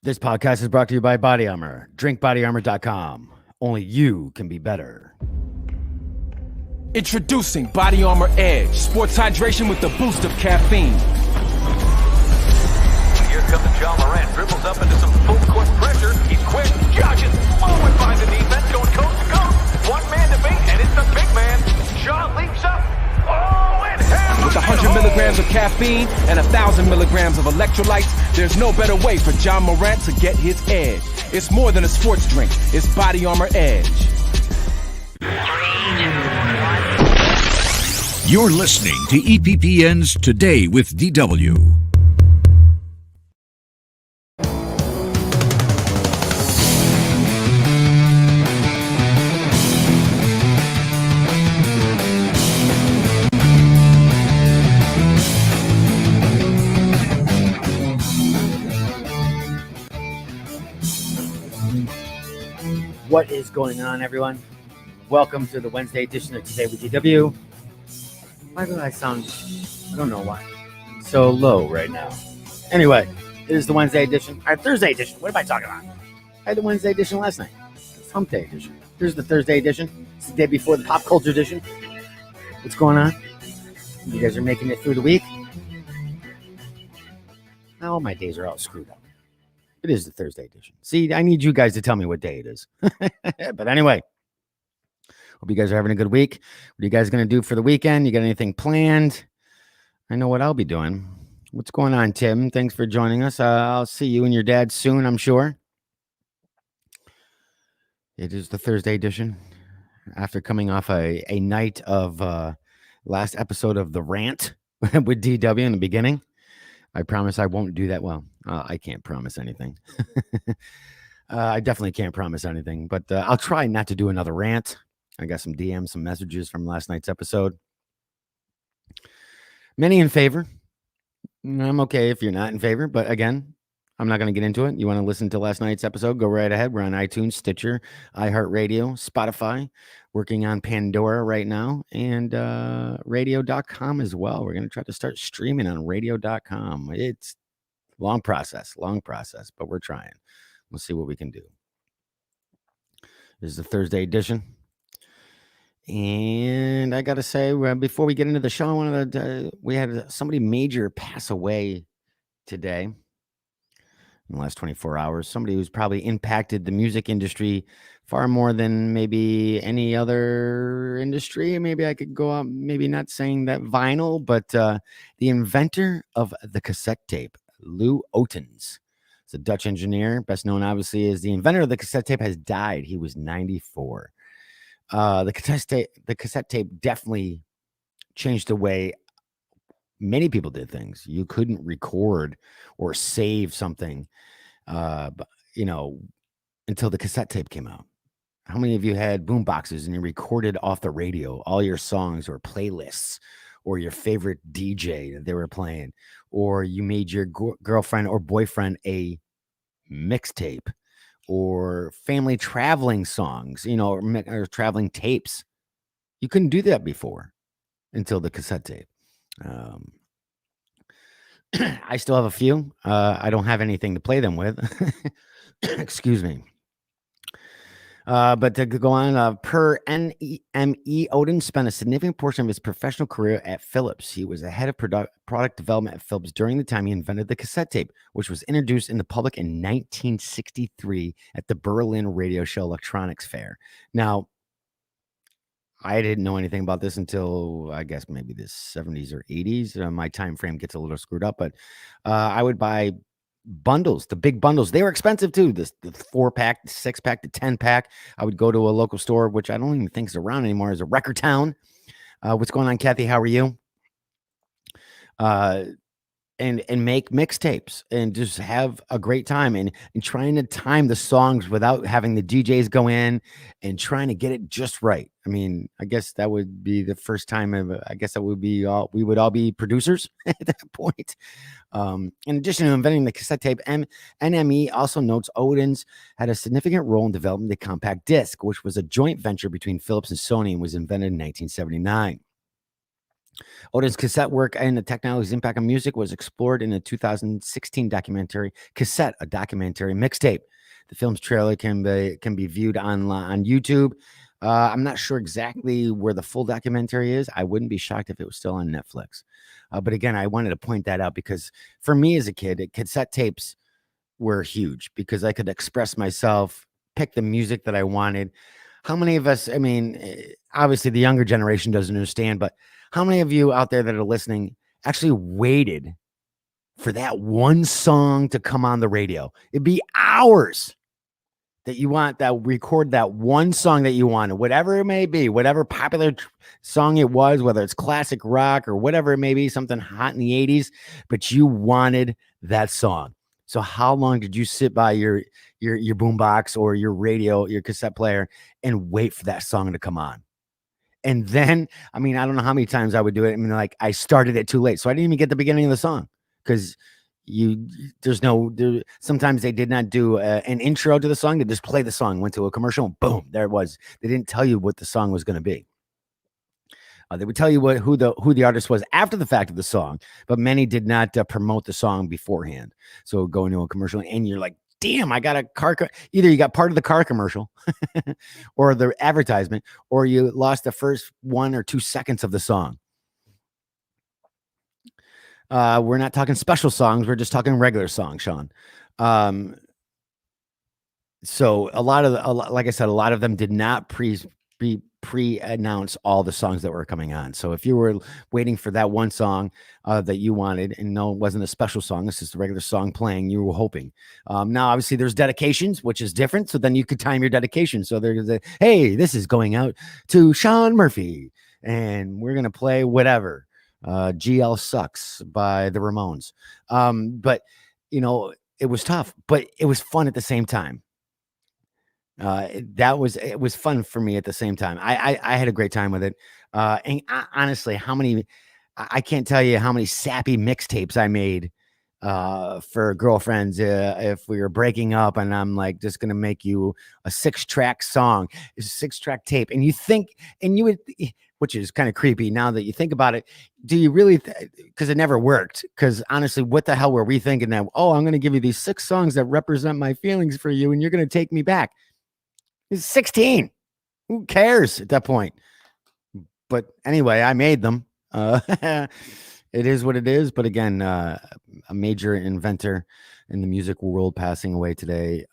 This podcast is brought to you by Body Armor. DrinkBodyArmor.com. Only you can be better. Introducing Body Armor Edge, sports hydration with the boost of caffeine. Here comes John Morant, dribbles up into some full court pressure. He's quick, Josh is blowing by the defense, going coast to coast. One man to beat, and it's the big man. John leaps up. Oh, and hammers With 100 milligrams of caffeine and 1,000 milligrams of electrolytes, there's no better way for John Morant to get his edge. It's more than a sports drink. It's Body Armor Edge. You're listening to EPPN's Today with DW. What is going on, everyone? Welcome to the Wednesday edition of Today with DW. Why do I sound, I don't know why, so low right now? Anyway, it is the Wednesday edition, or Thursday edition. What am I talking about? I had the Wednesday edition last night. It's Hump Day edition. Here's the Thursday edition. It's the day before the Pop Culture edition. What's going on? You guys are making it through the week? All my days are all screwed up. It is the Thursday edition. See, I need you guys to tell me what day it is. But anyway, hope you guys are having a good week. What are you guys going to do for the weekend? You got anything planned? I know what I'll be doing. What's going on, Tim? Thanks for joining us. I'll see you and your dad soon, I'm sure. It is the Thursday edition. After coming off a night of last episode of The Rant with DW in the beginning, I promise I won't do that well. I can't promise anything. I definitely can't promise anything, but I'll try not to do another rant. I got some DMs, some messages from last night's episode. Many in favor. I'm okay if you're not in favor, but again, I'm not going to get into it. You want to listen to last night's episode? Go right ahead. We're on iTunes, Stitcher, iHeartRadio, Spotify, working on Pandora right now, and radio.com as well. We're going to try to start streaming on radio.com. It's long process, but we're trying. We'll see what we can do. This is the Thursday edition. And I got to say, before we get into the show, we had somebody major pass away today. In the last 24 hours, somebody who's probably impacted the music industry far more than maybe any other industry. Maybe I could go out, maybe not saying that vinyl, but the inventor of the cassette tape, Lou Ottens. He's a Dutch engineer, best known obviously as the inventor of the cassette tape, has died. He was 94. The cassette tape definitely changed the way many people did things. You couldn't record or save something, until the cassette tape came out. How many of you had boom boxes and you recorded off the radio all your songs or playlists or your favorite DJ that they were playing, or you made your girlfriend or boyfriend a mixtape or family traveling songs, or traveling tapes? You couldn't do that before until the cassette tape. I still have a few. I don't have anything to play them with. Excuse me. But to go on, per NME, Ottens spent a significant portion of his professional career at Philips. He was the head of product development at Philips during the time he invented the cassette tape, which was introduced in the public in 1963 at the Berlin Radio Show Electronics Fair. Now, I didn't know anything about this until, I guess, maybe the 70s or 80s. My time frame gets a little screwed up, but I would buy bundles, the big bundles. They were expensive too. The 4-pack, the 6-pack, the 10-pack. I would go to a local store, which I don't even think is around anymore, is a Record Town. What's going on, Kathy? How are you? And make mixtapes and just have a great time and trying to time the songs without having the DJs go in and trying to get it just right. I mean, I guess that would be the first time we would all be producers at that point. In addition to inventing the cassette tape, NME also notes Ottens had a significant role in developing the compact disc, which was a joint venture between Philips and Sony and was invented in 1979. Odin's cassette work and the technology's impact on music was explored in a 2016 documentary, Cassette, a documentary mixtape. The film's trailer can be viewed on YouTube. I'm not sure exactly where the full documentary is. I wouldn't be shocked if it was still on Netflix. But again, I wanted to point that out because for me as a kid, cassette tapes were huge because I could express myself, pick the music that I wanted. How many of us, I mean, obviously the younger generation doesn't understand, but how many of you out there that are listening actually waited for that one song to come on the radio? It'd be hours that you want that record that one song that you wanted, whatever it may be, whatever popular song it was, whether it's classic rock or whatever it may be, something hot in the 80s, but you wanted that song. So how long did you sit by your boombox or your radio, your cassette player, and wait for that song to come on? And then, I mean, I don't know how many times I would do it. I mean, like I started it too late, so I didn't even get the beginning of the song because sometimes they did not do an intro to the song. They just play the song, went to a commercial, and boom, there it was. They didn't tell you what the song was going to be. They would tell you who the artist was after the fact of the song, but many did not promote the song beforehand. So go into a commercial and you're like, damn, I got a car. Either you got part of the car commercial or the advertisement, or you lost the first 1 or 2 seconds of the song. We're not talking special songs. We're just talking regular songs, Sean. So like I said, a lot of them did not pre-announce all the songs that were coming on. So if you were waiting for that one song that you wanted, and no, it wasn't a special song, this is the regular song playing, you were hoping. Now, obviously, there's dedications, which is different. So then you could time your dedication. So there's hey, this is going out to Sean Murphy, and we're going to play whatever. GL Sucks by the Ramones. But, you know, it was tough, but it was fun at the same time. It was fun for me at the same time. I had a great time with it. And honestly, I can't tell you how many sappy mixtapes I made for girlfriends if we were breaking up and I'm like just gonna make you a 6-track song, a 6-track tape, and you think, and you would, which is kind of creepy now that you think about it. Do you really? Because it never worked. Because honestly, what the hell were we thinking that? Oh, I'm gonna give you these 6 songs that represent my feelings for you, and you're gonna take me back. It's 16. Who cares at that point? But anyway, I made them. It is what it is. But again, a major inventor in the music world passing away today.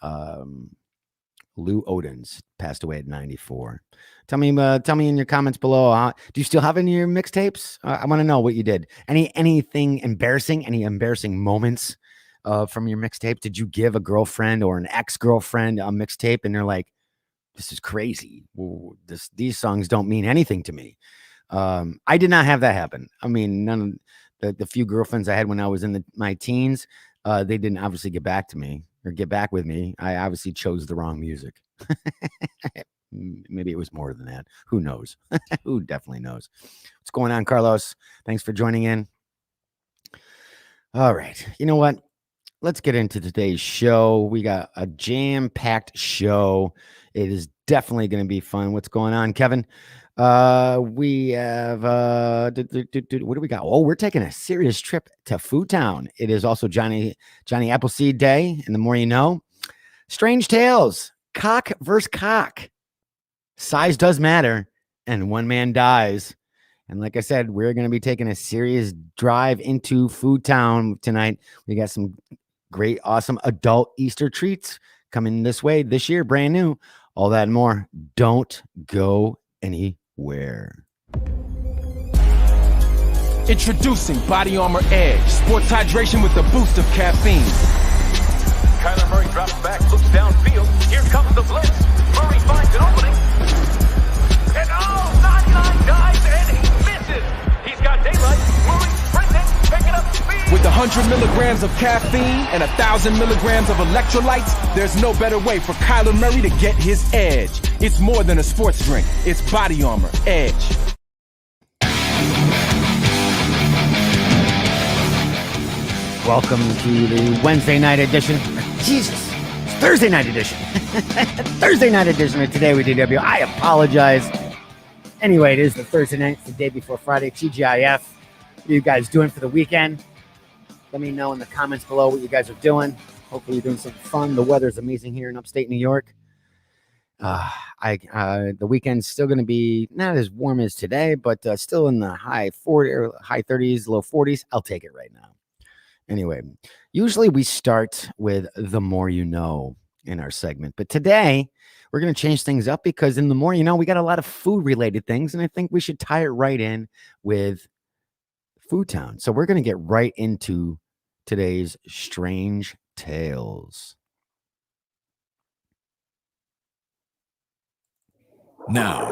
Lou Odins passed away at 94. Tell me in your comments below. Do you still have any of your mixtapes? I want to know what you did. Anything embarrassing? Any embarrassing moments from your mixtape? Did you give a girlfriend or an ex-girlfriend a mixtape and they're like, this is crazy. These songs don't mean anything to me. I did not have that happen. I mean, none of the few girlfriends I had when I was in my teens, they didn't obviously get back to me or get back with me. I obviously chose the wrong music. Maybe it was more than that. Who knows? Who definitely knows? What's going on, Carlos? Thanks for joining in. All right. You know what? Let's get into today's show. We got a jam-packed show. It is definitely going to be fun. What's going on, Kevin? We have what do we got? Oh, we're taking a serious trip to Food Town. It is also Johnny Appleseed Day, and the more you know. Strange Tales, cock versus cock. Size does matter, and one man dies. And like I said, we're going to be taking a serious drive into Food Town tonight. We got some great, awesome adult Easter treats coming this way this year, brand new. All that and more. Don't go anywhere. Introducing Body Armor Edge, sports hydration with a boost of caffeine. Kyler Murray drops back, looks downfield. Here comes the blitz. Murray finds an opening. And sideline dives and he misses. He's got daylight. Murray sprinting, picking up speed. With 100 milligrams of caffeine and 1,000 milligrams of electrolytes, there's no better way for Kyler Murray to get his edge. It's more than a sports drink. It's Body Armor Edge. Welcome to the Wednesday night edition. Jesus, it's Thursday night edition. Thursday night edition of Today with DW. I apologize. Anyway, it is the Thursday night, the day before Friday, TGIF. What are you guys doing for the weekend? Let me know in the comments below what you guys are doing. Hopefully you're doing something fun. The weather is amazing here in upstate New York. The weekend's still going to be not as warm as today, but still in the high 30s, low 40s. I'll take it right now. Anyway, usually we start with the more you know in our segment, but today we're going to change things up because in the more you know, we got a lot of food related things, and I think we should tie it right in with Food Town. So we're going to get right into today's strange tales. Now,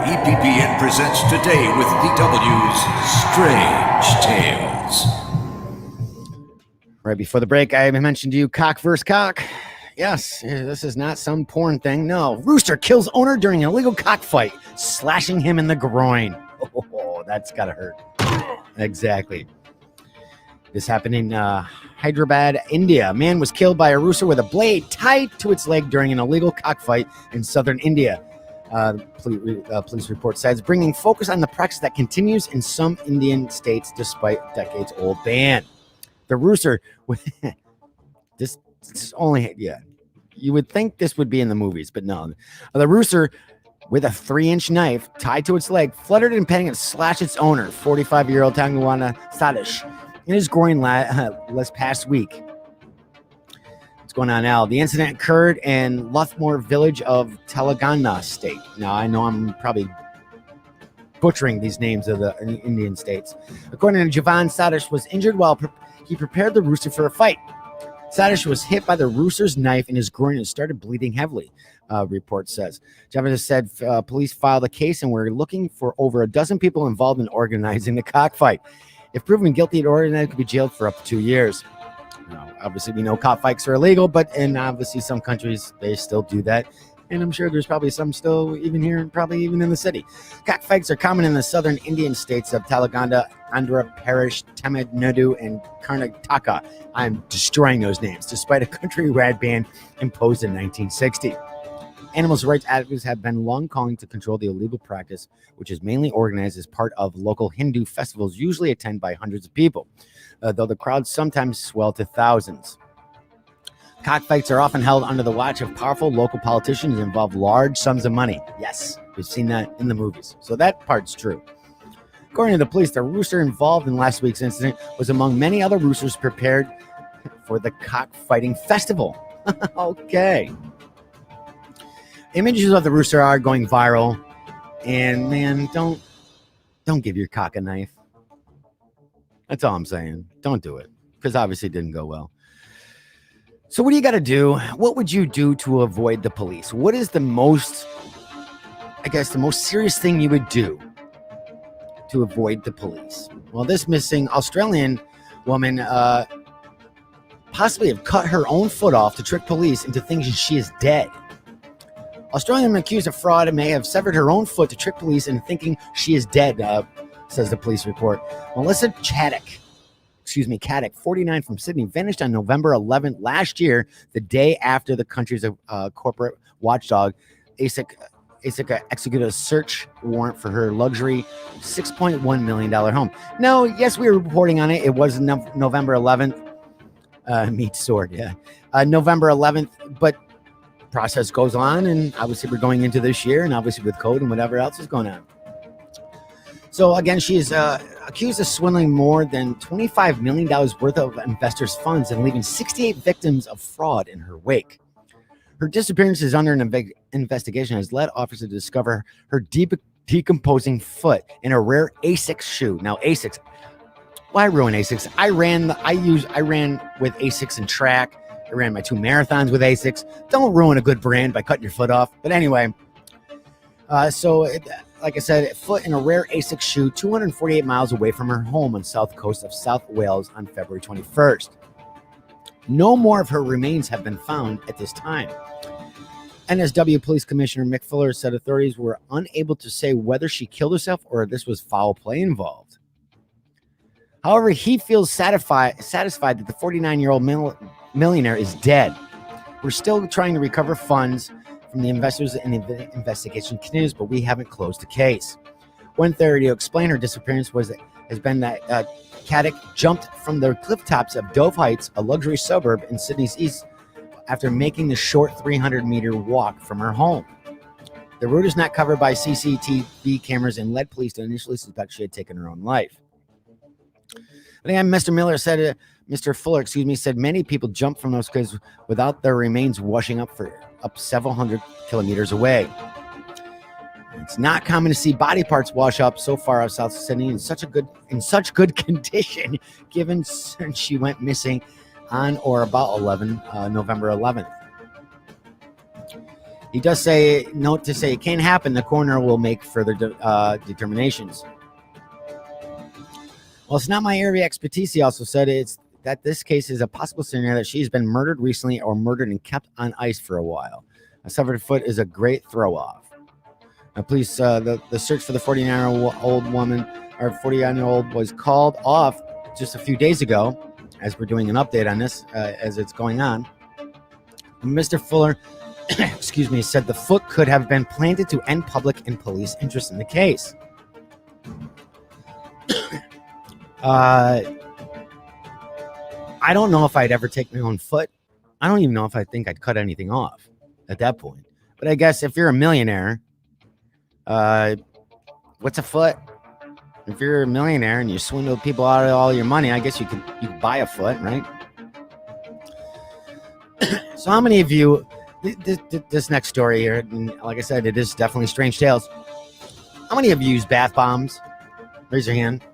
EPPN presents Today with DW's Strange Tales. Right before the break, I mentioned to you cock versus cock. Yes, this is not some porn thing. No, rooster kills owner during an illegal cockfight, slashing him in the groin. Oh, that's gotta hurt. Exactly. This happened in Hyderabad, India. A man was killed by a rooster with a blade tied to its leg during an illegal cockfight in southern India. Police report says, bringing focus on the practice that continues in some Indian states despite decades-old ban. The rooster, this is only, you would think this would be in the movies, but no. The rooster, with a 3-inch knife tied to its leg, fluttered intending to slash its owner, 45-year-old Tangwana Sadish, in his groin last past week. What's going on now? The incident occurred in Luthmore village of Telangana state. Now, I know I'm probably butchering these names of the Indian states. According to Javan, Sadish was injured while he prepared the rooster for a fight. Sadish was hit by the rooster's knife in his groin and started bleeding heavily, report says. Javan said police filed a case and we're looking for over a dozen people involved in organizing the cockfight. If proven guilty, it could be jailed for up to 2 years. Now, obviously, we know cockfights are illegal, but in obviously some countries, they still do that. And I'm sure there's probably some still even here, probably even in the city. Cockfights are common in the southern Indian states of Telangana, Andhra Pradesh, Tamil Nadu, and Karnataka. I'm destroying those names, despite a countrywide ban imposed in 1960. Animals rights advocates have been long calling to control the illegal practice, which is mainly organized as part of local Hindu festivals, usually attended by hundreds of people, though the crowds sometimes swell to thousands. Cockfights are often held under the watch of powerful local politicians and involve large sums of money. Yes, we've seen that in the movies, so that part's true. According to the police, the rooster involved in last week's incident was among many other roosters prepared for the cockfighting festival. Okay. Images of the rooster are going viral, and man, don't give your cock a knife. That's all I'm saying. Don't do it, because obviously it didn't go well. So what do you got to do? What would you do to avoid the police? What is the most serious thing you would do to avoid the police? Well, this missing Australian woman possibly have cut her own foot off to trick police into thinking she is dead. Australian accused of fraud may have severed her own foot to trick police into thinking she is dead, says the police report. Melissa Caddick, 49, from Sydney, vanished on November 11th last year, the day after the country's corporate watchdog, ASIC executed a search warrant for her luxury $6.1 million home. No, yes, we were reporting on it. It was November 11th. Meat sword, yeah. November 11th, but process goes on, and obviously we're going into this year, and obviously with code and whatever else is going on. So again, she is accused of swindling more than $25 million worth of investors' funds and leaving 68 victims of fraud in her wake. Her disappearance is under an investigation has led officers to discover her decomposing foot in a rare ASICS shoe. Now, ASICS, why ruin ASICS? I ran with ASICS in track. I ran my 2 marathons with ASICS. Don't ruin a good brand by cutting your foot off. But anyway, like I said, foot in a rare ASICS shoe 248 miles away from her home on the south coast of South Wales on February 21st. No more of her remains have been found at this time. NSW Police Commissioner Mick Fuller said authorities were unable to say whether she killed herself or this was foul play involved. However, he feels satisfied that the 49-year-old millionaire is dead. We're still trying to recover funds from the investors, and the investigation continues, but we haven't closed the case. One theory to explain her disappearance has been that Caddick jumped from the cliff tops of Dove Heights, a luxury suburb in Sydney's east, after making the short 300-meter walk from her home. The route is not covered by CCTV cameras and led police to initially suspect she had taken her own life. But again, Mr. Fuller, said many people jumped from those cliffs without their remains washing up several hundred kilometers away. It's not common to see body parts wash up so far out South Sydney in such good condition, given since she went missing on or about November 11th. He does note to say it can't happen. The coroner will make further determinations. Well, it's not my area of expertise. He also said that this case is a possible scenario that she's been murdered recently or murdered and kept on ice for a while. A severed foot is a great throw-off. Police, the search for the 49-year-old woman, or 49-year-old, was called off just a few days ago, as we're doing an update on this as it's going on. Mr. Fuller, said the foot could have been planted to end public and police interest in the case. I don't know if I'd ever take my own foot. I don't even know if I think I'd cut anything off at that point. But I guess if you're a millionaire, what's a foot? If you're a millionaire and you swindle people out of all your money, I guess you could buy a foot, right? So how many of you, this next story here, and like I said, it is definitely strange tales. How many of you use bath bombs? Raise your hand.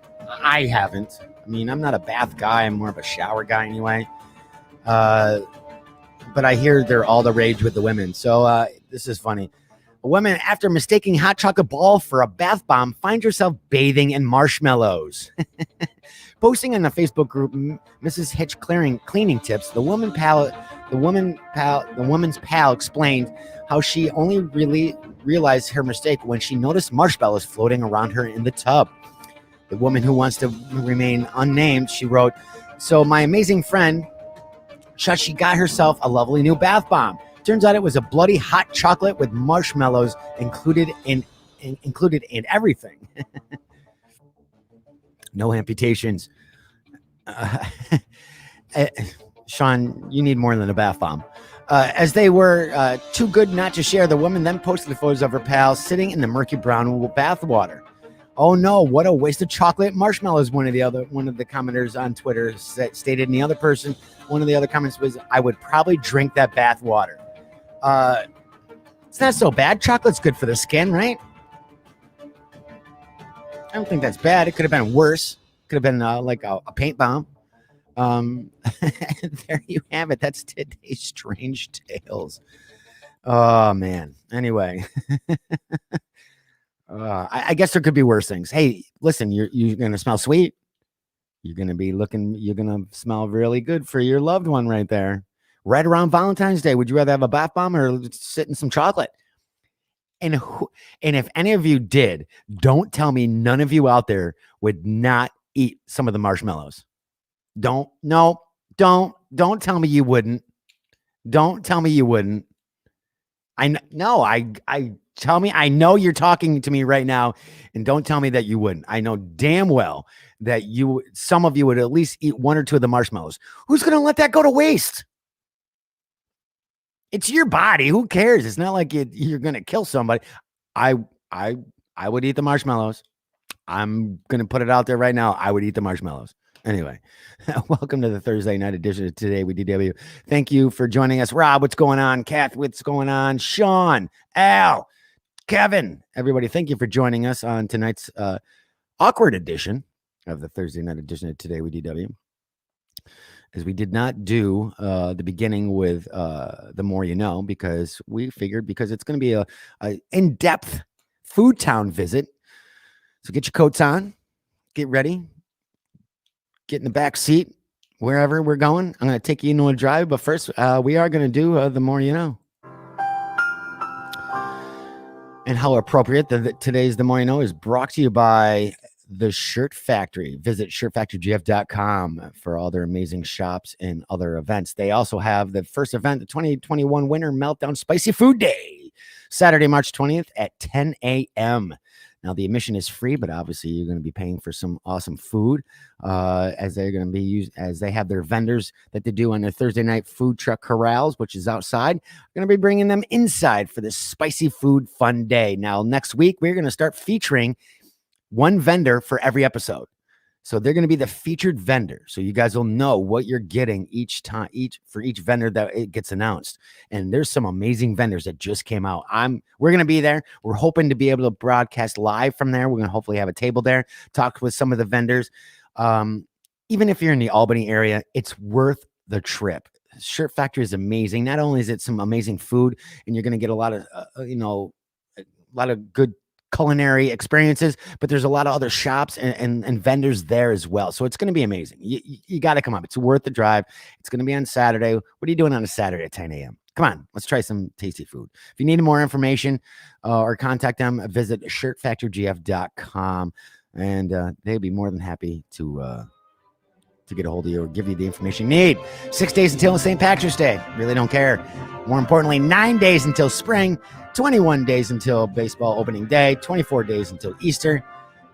I haven't. I mean, I'm not a bath guy. I'm more of a shower guy anyway. But I hear they're all the rage with the women. So this is funny. A woman, after mistaking hot chocolate ball for a bath bomb, finds herself bathing in marshmallows. Posting in the Facebook group, Mrs. Hitch Cleaning Tips, the woman's pal explained how she only really realized her mistake when she noticed marshmallows floating around her in the tub. The woman, who wants to remain unnamed, she wrote, "So my amazing friend, she got herself a lovely new bath bomb. Turns out it was a bloody hot chocolate with marshmallows included in everything." No amputations. Sean, you need more than a bath bomb. As they were too good not to share, the woman then posted the photos of her pals sitting in the murky brown bath water. "Oh no, what a waste of chocolate marshmallows," one of the commenters on Twitter stated. And the other person, one of the other comments was, "I would probably drink that bath water." It's not so bad. Chocolate's good for the skin, right? I don't think that's bad. It could have been worse. Could have been like a paint bomb. There you have it. That's today's strange tales. Oh man. Anyway. I guess there could be worse things. Hey, listen, you're going to smell sweet. You're going to smell really good for your loved one right there. Right around Valentine's Day. Would you rather have a bath bomb or sit in some chocolate? And if any of you did, don't tell me none of you out there would not eat some of the marshmallows. Don't tell me you wouldn't. Don't tell me you wouldn't. I know you're talking to me right now, and don't tell me that you wouldn't. I know damn well that some of you would at least eat one or two of the marshmallows. Who's going to let that go to waste? It's your body. Who cares? It's not like you're going to kill somebody. I would eat the marshmallows. I'm going to put it out there right now. I would eat the marshmallows. Anyway, welcome to the Thursday night edition of Today with DW. Thank you for joining us. Rob, what's going on? Kath, what's going on? Sean, Al, Kevin, everybody, thank you for joining us on tonight's awkward edition of the Thursday night edition of Today with DW. As we did not do the beginning with The More You Know, because we figured it's going to be a in-depth Food Town visit. So get your coats on, get ready, get in the back seat, wherever we're going. I'm going to take you into a drive, but first we are going to do The More You Know. And how appropriate that today's The More You Know is brought to you by The Shirt Factory. Visit shirtfactorygf.com for all their amazing shops and other events. They also have the first event, the 2021 Winter Meltdown Spicy Food Day. Saturday, March 20th at 10 a.m. Now, the admission is free, but obviously you're going to be paying for some awesome food as they're going to be used as they have their vendors that they do on their Thursday night food truck corrals, which is outside. Going to be bringing them inside for this spicy food fun day. Now, next week, we're going to start featuring one vendor for every episode. So they're going to be the featured vendor. So you guys will know what you're getting each time, for each vendor that it gets announced. And there's some amazing vendors that just came out. We're going to be there. We're hoping to be able to broadcast live from there. We're going to hopefully have a table there, talk with some of the vendors. Even if you're in the Albany area, it's worth the trip. Shirt Factory is amazing. Not only is it some amazing food, and you're going to get a lot of, a lot of good culinary experiences, but there's a lot of other shops and vendors there as well. So it's going to be amazing. You got to come up. It's worth the drive. It's going to be on Saturday. What are you doing on a Saturday at 10 a.m.? Come on, let's try some tasty food. If you need more information or contact them, visit shirtfactorygf.com, and they'd be more than happy to get a hold of you or give you the information you need. 6 days until St. Patrick's Day. Really don't care. More importantly, 9 days until spring. 21 days until baseball opening day, 24 days until Easter.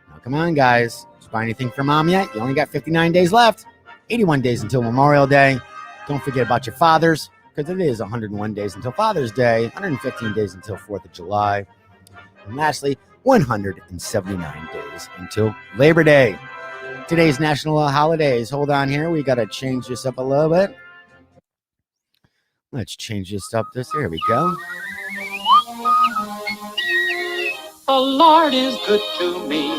Now, come on, guys. Did you buy anything for mom yet? You only got 59 days left. 81 days until Memorial Day. Don't forget about your fathers, because it is 101 days until Father's Day, 115 days until 4th of July. And lastly, 179 days until Labor Day. Today's national holidays. Hold on here. We got to change this up a little bit. Let's change this up. Here we go. The Lord is good to me,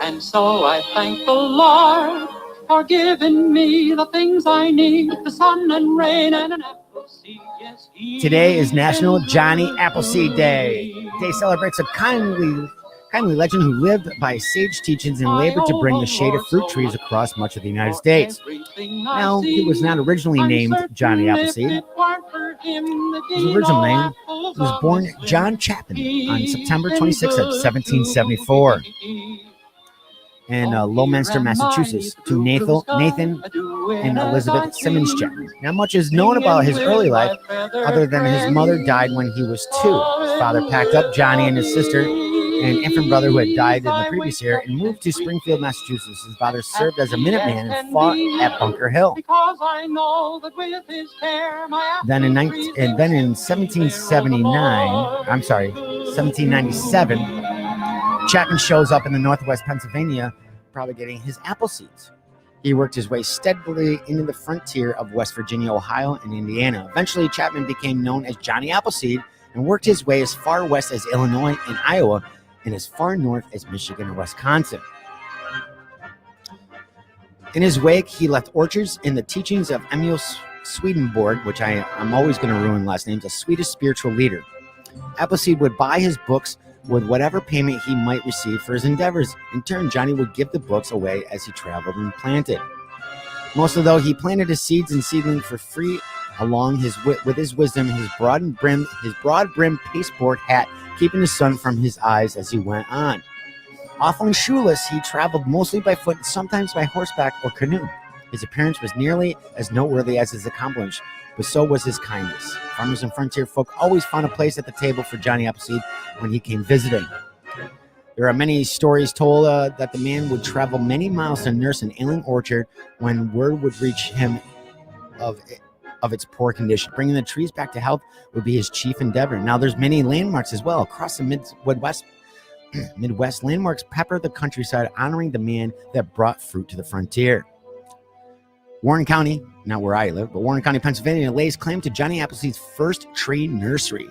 and so I thank the Lord for giving me the things I need, the sun and rain and an apple seed. Yes, today is National Johnny Appleseed Day. Today celebrates a kindly legend who lived by sage teachings and labored to bring the shade of fruit trees across much of the United States. Now, he was not originally named Johnny Appleseed. His original name was born John Chapman on September 26th of 1774 in Lowminster, Massachusetts, to Nathan and Elizabeth Simmons Chapman. Not much is known about his early life, other than his mother died when he was 2. His father packed up Johnny and his sister and infant brother who had died in the previous year and moved to Springfield, Massachusetts. His father served as a Minuteman and fought at Bunker Hill. Then in 1797, Chapman shows up in the Northwest Pennsylvania, probably getting his apple seeds. He worked his way steadily into the frontier of West Virginia, Ohio, and Indiana. Eventually, Chapman became known as Johnny Appleseed and worked his way as far west as Illinois and Iowa, and as far north as Michigan and Wisconsin. In his wake, he left orchards in the teachings of Emil Swedenborg, which I'm always going to ruin last names, a Swedish spiritual leader. Appleseed would buy his books with whatever payment he might receive for his endeavors. In turn, Johnny would give the books away as he traveled and planted. Mostly, though, he planted his seeds and seedlings for free along with his wisdom, his broad-brimmed pasteboard hat, keeping the sun from his eyes as he went on. Often shoeless, he traveled mostly by foot, sometimes by horseback or canoe. His appearance was nearly as noteworthy as his accomplishments, but so was his kindness. Farmers and frontier folk always found a place at the table for Johnny Appleseed when he came visiting. There are many stories told that the man would travel many miles to nurse an ailing orchard when word would reach him of its poor condition. Bringing the trees back to health would be his chief endeavor. Now, there's many landmarks as well across the Midwest. Landmarks pepper the countryside, honoring the man that brought fruit to the frontier. Warren County, not where I live, but Warren County, Pennsylvania, lays claim to Johnny Appleseed's first tree nursery.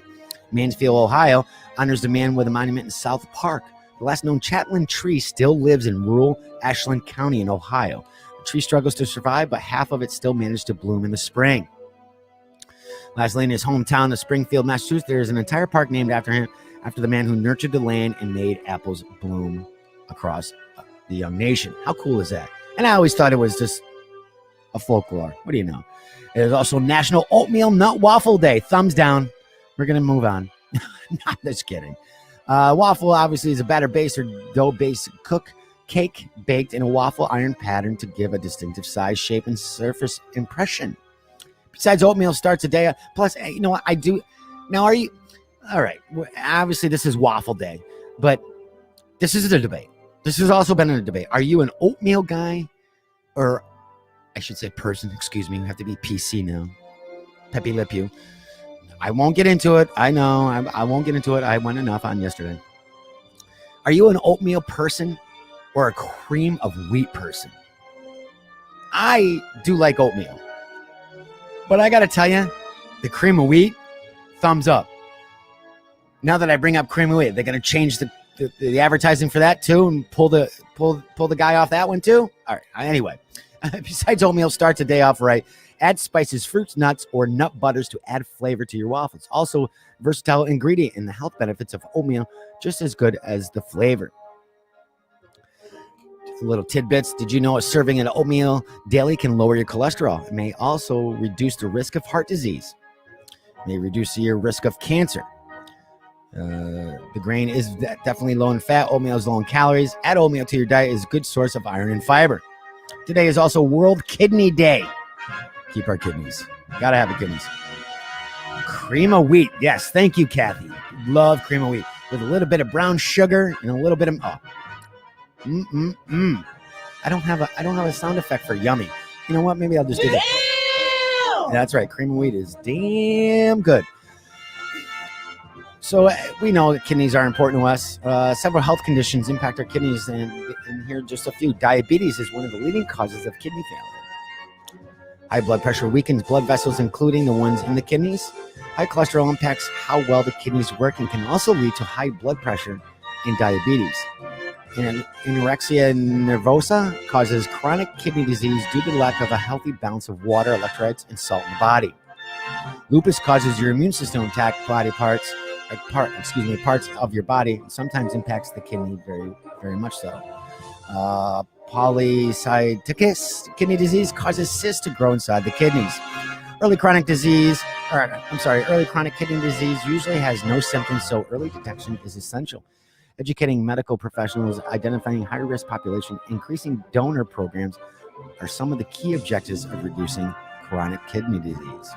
Mansfield, Ohio, honors the man with a monument in South Park. The last known Chatelain tree still lives in rural Ashland County in Ohio. The tree struggles to survive, but half of it still managed to bloom in the spring. Lastly, in his hometown of Springfield, Massachusetts, there is an entire park named after him, after the man who nurtured the land and made apples bloom across the young nation. How cool is that? And I always thought it was just a folklore. What do you know? It is also National Oatmeal Nut Waffle Day. Thumbs down. We're going to move on. Not just kidding. Waffle obviously is a batter base or dough base cake baked in a waffle iron pattern to give a distinctive size, shape, and surface impression. Besides, oatmeal starts a day. Plus, you know what I do now? Are you All right. Obviously, this is waffle day, but this is a debate. This has also been a debate. Are you an oatmeal guy, or I should say person? Excuse me. You have to be PC now. Peppy Lip you. I won't get into it. I know. I won't get into it. I went enough on yesterday. Are you an oatmeal person or a cream of wheat person? I do like oatmeal, but I got to tell you, the cream of wheat, thumbs up. Now that I bring up cream of wheat, they're going to change the advertising for that too and pull the guy off that one too. All right. Anyway, besides oatmeal, start the day off right. Add spices, fruits, nuts, or nut butters to add flavor to your waffles. Also, versatile ingredient in the health benefits of oatmeal, just as good as the flavor. Little tidbits. Did you know a serving of oatmeal daily can lower your cholesterol? It may also reduce the risk of heart disease. It may reduce your risk of cancer. The grain is definitely low in fat. Oatmeal is low in calories. Add oatmeal to your diet is a good source of iron and fiber. Today is also World Kidney Day. Keep our kidneys. Gotta have the kidneys. Cream of wheat. Yes, thank you, Kathy. Love cream of wheat with a little bit of brown sugar and a little bit of I don't have a sound effect for yummy. You know what? Maybe I'll just do that. That's right. Cream of wheat is damn good. So we know that kidneys are important to us. Several health conditions impact our kidneys, and here are just a few. Diabetes is one of the leading causes of kidney failure. High blood pressure weakens blood vessels, including the ones in the kidneys. High cholesterol impacts how well the kidneys work and can also lead to high blood pressure and diabetes. And anorexia nervosa causes chronic kidney disease due to the lack of a healthy balance of water, electrolytes, and salt in the body. Lupus causes your immune system to attack parts of your body, and sometimes impacts the kidney very, very much so. Polycystitis kidney disease causes cysts to grow inside the kidneys. Early chronic kidney disease usually has no symptoms, so early detection is essential. Educating medical professionals, identifying high-risk population, increasing donor programs are some of the key objectives of reducing chronic kidney disease.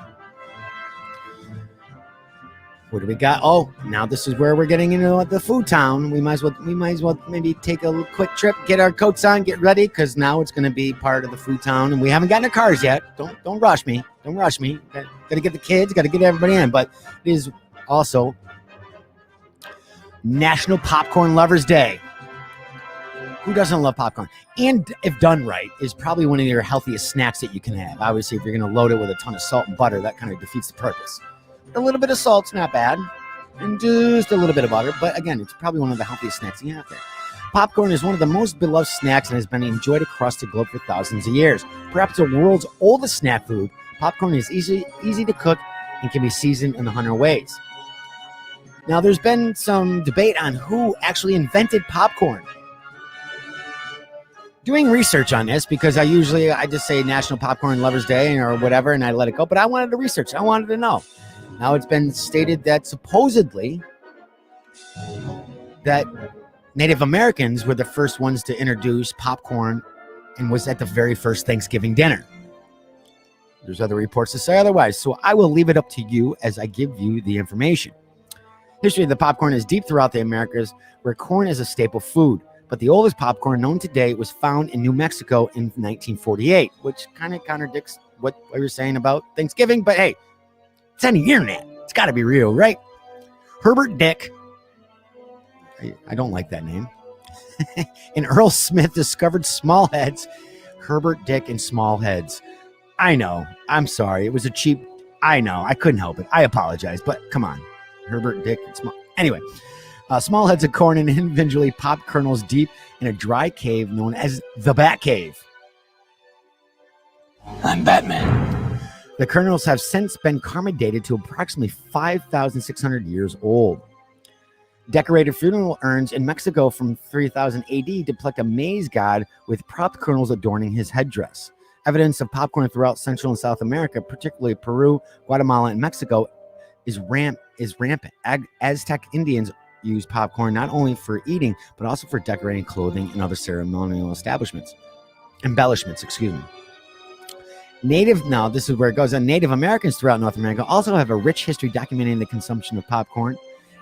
What do we got? Oh, now this is where we're getting into the food town. We might as well maybe take a quick trip, get our coats on, get ready, because now it's going to be part of the food town, and we haven't gotten our cars yet. Don't rush me. Don't rush me. Got to get the kids, got to get everybody in. But it is also National Popcorn Lovers Day. Who doesn't love popcorn? And if done right, is probably one of your healthiest snacks that you can have. Obviously, if you're going to load it with a ton of salt and butter, that kind of defeats the purpose. A little bit of salt's not bad, and just a little bit of butter. But again, it's probably one of the healthiest snacks you have there. Popcorn is one of the most beloved snacks and has been enjoyed across the globe for thousands of years. Perhaps the world's oldest snack food, popcorn is easy to cook and can be seasoned in 100 ways. Now, there's been some debate on who actually invented popcorn. Doing research on this, because I just say National Popcorn Lovers Day or whatever, and I let it go. But I wanted to research. I wanted to know. Now it's been stated that supposedly that Native Americans were the first ones to introduce popcorn and was at the very first Thanksgiving dinner. There's other reports to say otherwise, so I will leave it up to you as I give you the information. History of the popcorn is deep throughout the Americas, where corn is a staple food. But the oldest popcorn known today was found in New Mexico in 1948, which kind of contradicts what we were saying about Thanksgiving. But hey, it's on the internet. It's got to be real, right? Herbert Dick, I don't like that name, and Earl Smith discovered small heads. Herbert Dick and small heads. I know. I'm sorry. It was a cheap. I know. I couldn't help it. I apologize. But come on. Herbert Dick and small. Anyway. Small heads of corn and individually popped kernels deep in a dry cave known as the Bat Cave. I'm Batman. The kernels have since been karma dated to approximately 5,600 years old. Decorated funeral urns in Mexico from 3000 AD depict a maize god with popped kernels adorning his headdress. Evidence of popcorn throughout Central and South America, particularly Peru, Guatemala, and Mexico, is rampant. Aztec Indians use popcorn not only for eating, but also for decorating clothing and other ceremonial embellishments. Now this is where it goes. Native Americans throughout North America also have a rich history documenting the consumption of popcorn.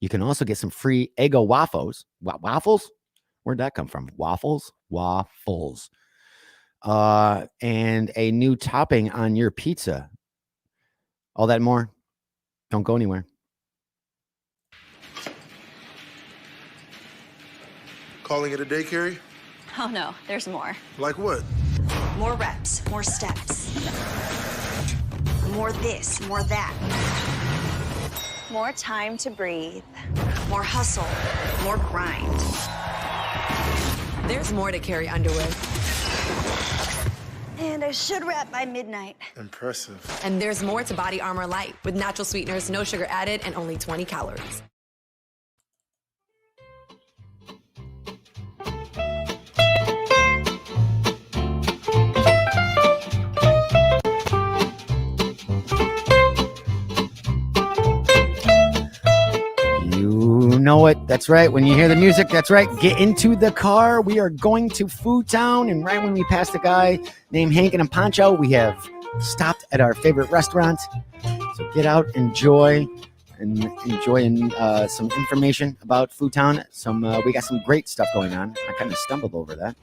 You can also get some free Eggo waffles. Waffles? Where'd that come from? Waffles? Waffles. And a new topping on your pizza. All that and more. Don't go anywhere. Calling it a day, Carrie? Oh no, there's more. Like what? More reps, more steps. More this, more that. More time to breathe. More hustle, more grind. There's more to Carrie Underwood. And I should wrap by midnight. Impressive. And there's more to Body Armor Light with natural sweeteners, no sugar added, and only 20 calories. You know it. That's right. When you hear the music, that's right. Get into the car. We are going to Food Town. And right when we pass the guy named Hank in a poncho, we have stopped at our favorite restaurant. So get out, enjoy some information about Food Town. We got some great stuff going on. I kind of stumbled over that.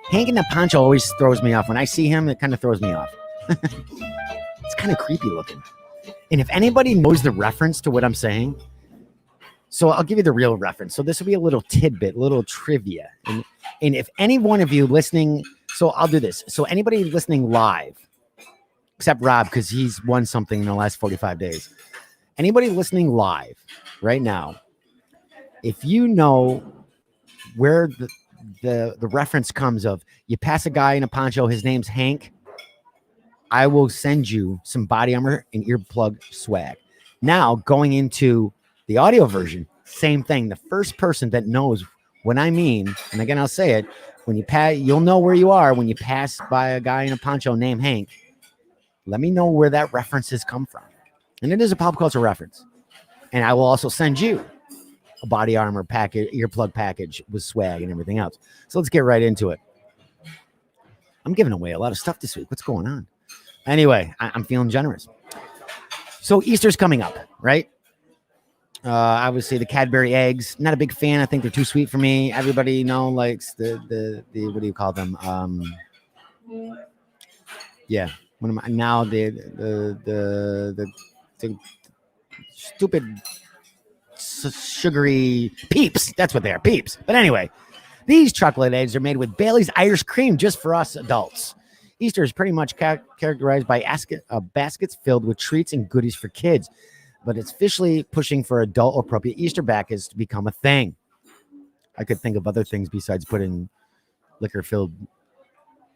Hank in a poncho always throws me off. When I see him, it kind of throws me off. It's kind of creepy looking. And if anybody knows the reference to what I'm saying, so I'll give you the real reference. So this will be a little tidbit, little trivia. And if any one of you listening, so I'll do this. So anybody listening live, except Rob, because he's won something in the last 45 days. Anybody listening live right now, if you know where the reference comes of, you pass a guy in a poncho, his name's Hank, I will send you some Body Armor and earplug swag. Now, going into the audio version, same thing. The first person that knows what I mean, and again, I'll say it, when you pass, you'll know where you are when you pass by a guy in a poncho named Hank. Let me know where that reference has come from. And it is a pop culture reference. And I will also send you a Body Armor package, earplug package with swag and everything else. So let's get right into it. I'm giving away a lot of stuff this week. What's going on? Anyway, I'm feeling generous. So Easter's coming up, right? Obviously the Cadbury eggs, not a big fan. I think they're too sweet for me. Everybody likes the what do you call them? Yeah. What am I now? The stupid sugary Peeps. That's what they are, Peeps. But anyway, these chocolate eggs are made with Bailey's Irish cream just for us adults. Easter is pretty much characterized by baskets filled with treats and goodies for kids, but it's officially pushing for adult-appropriate Easter baskets to become a thing. I could think of other things besides putting liquor-filled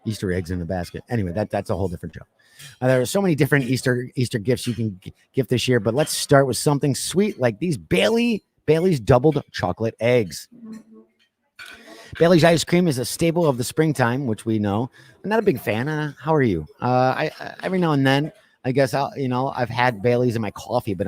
Easter eggs in the basket. Anyway, that's a whole different show. There are so many different Easter gifts you can gift this year, but let's start with something sweet like these Bailey's doubled chocolate eggs. Bailey's ice cream is a staple of the springtime, which we know. I'm not a big fan. How are you? I every now and then, I guess I've had Bailey's in my coffee, but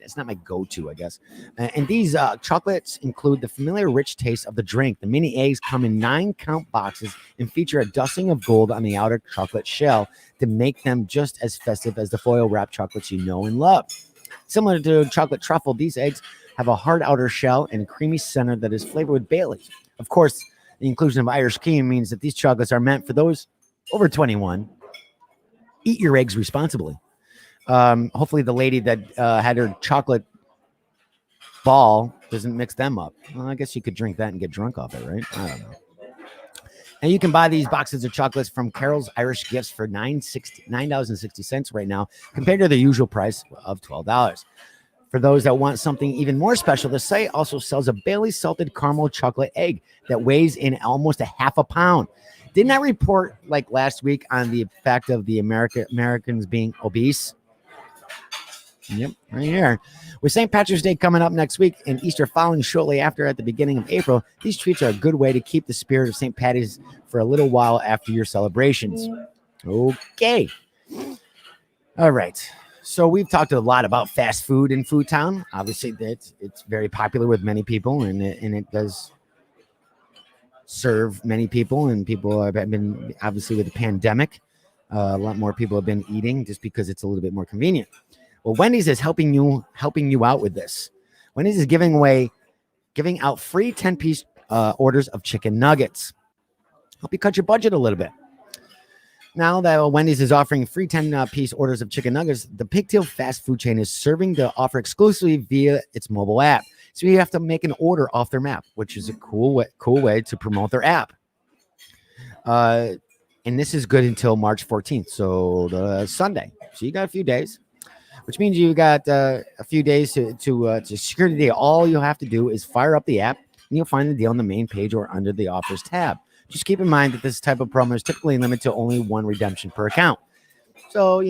it's not my go-to, I guess. And these chocolates include the familiar rich taste of the drink. The mini eggs come in 9-count boxes and feature a dusting of gold on the outer chocolate shell to make them just as festive as the foil wrapped chocolates you know and love. Similar to chocolate truffle, these eggs have a hard outer shell and a creamy center that is flavored with Bailey's. Of course, the inclusion of Irish cream means that these chocolates are meant for those over 21. Eat your eggs responsibly. Hopefully the lady that had her chocolate ball doesn't mix them up. Well, I guess you could drink that and get drunk off it, right? I don't know. And you can buy these boxes of chocolates from Carol's Irish Gifts for $9.60 right now, compared to the usual price of $12. For those that want something even more special, the site also sells a Bailey's salted caramel chocolate egg that weighs in almost a half a pound. Didn't I report like last week on the fact of the Americans being obese? Yep, right here. With St. Patrick's Day coming up next week and Easter following shortly after at the beginning of April, these treats are a good way to keep the spirit of St. Patty's for a little while after your celebrations. Okay. All right. So we've talked a lot about fast food in Food Town. Obviously, it's very popular with many people, and it does serve many people. And people have been, obviously, with the pandemic, a lot more people have been eating just because it's a little bit more convenient. Well, Wendy's is helping you out with this. Wendy's is giving out free 10-piece orders of chicken nuggets. Help you cut your budget a little bit. Now that Wendy's is offering free 10-piece orders of chicken nuggets, the Pigtail fast food chain is serving the offer exclusively via its mobile app. So you have to make an order off their map, which is a cool way to promote their app. And this is good until March 14th, so the Sunday. So you got a few days, which means you got a few days to secure the deal. All you have to do is fire up the app, and you'll find the deal on the main page or under the offers tab. Just keep in mind that this type of promo is typically limited to only one redemption per account. So,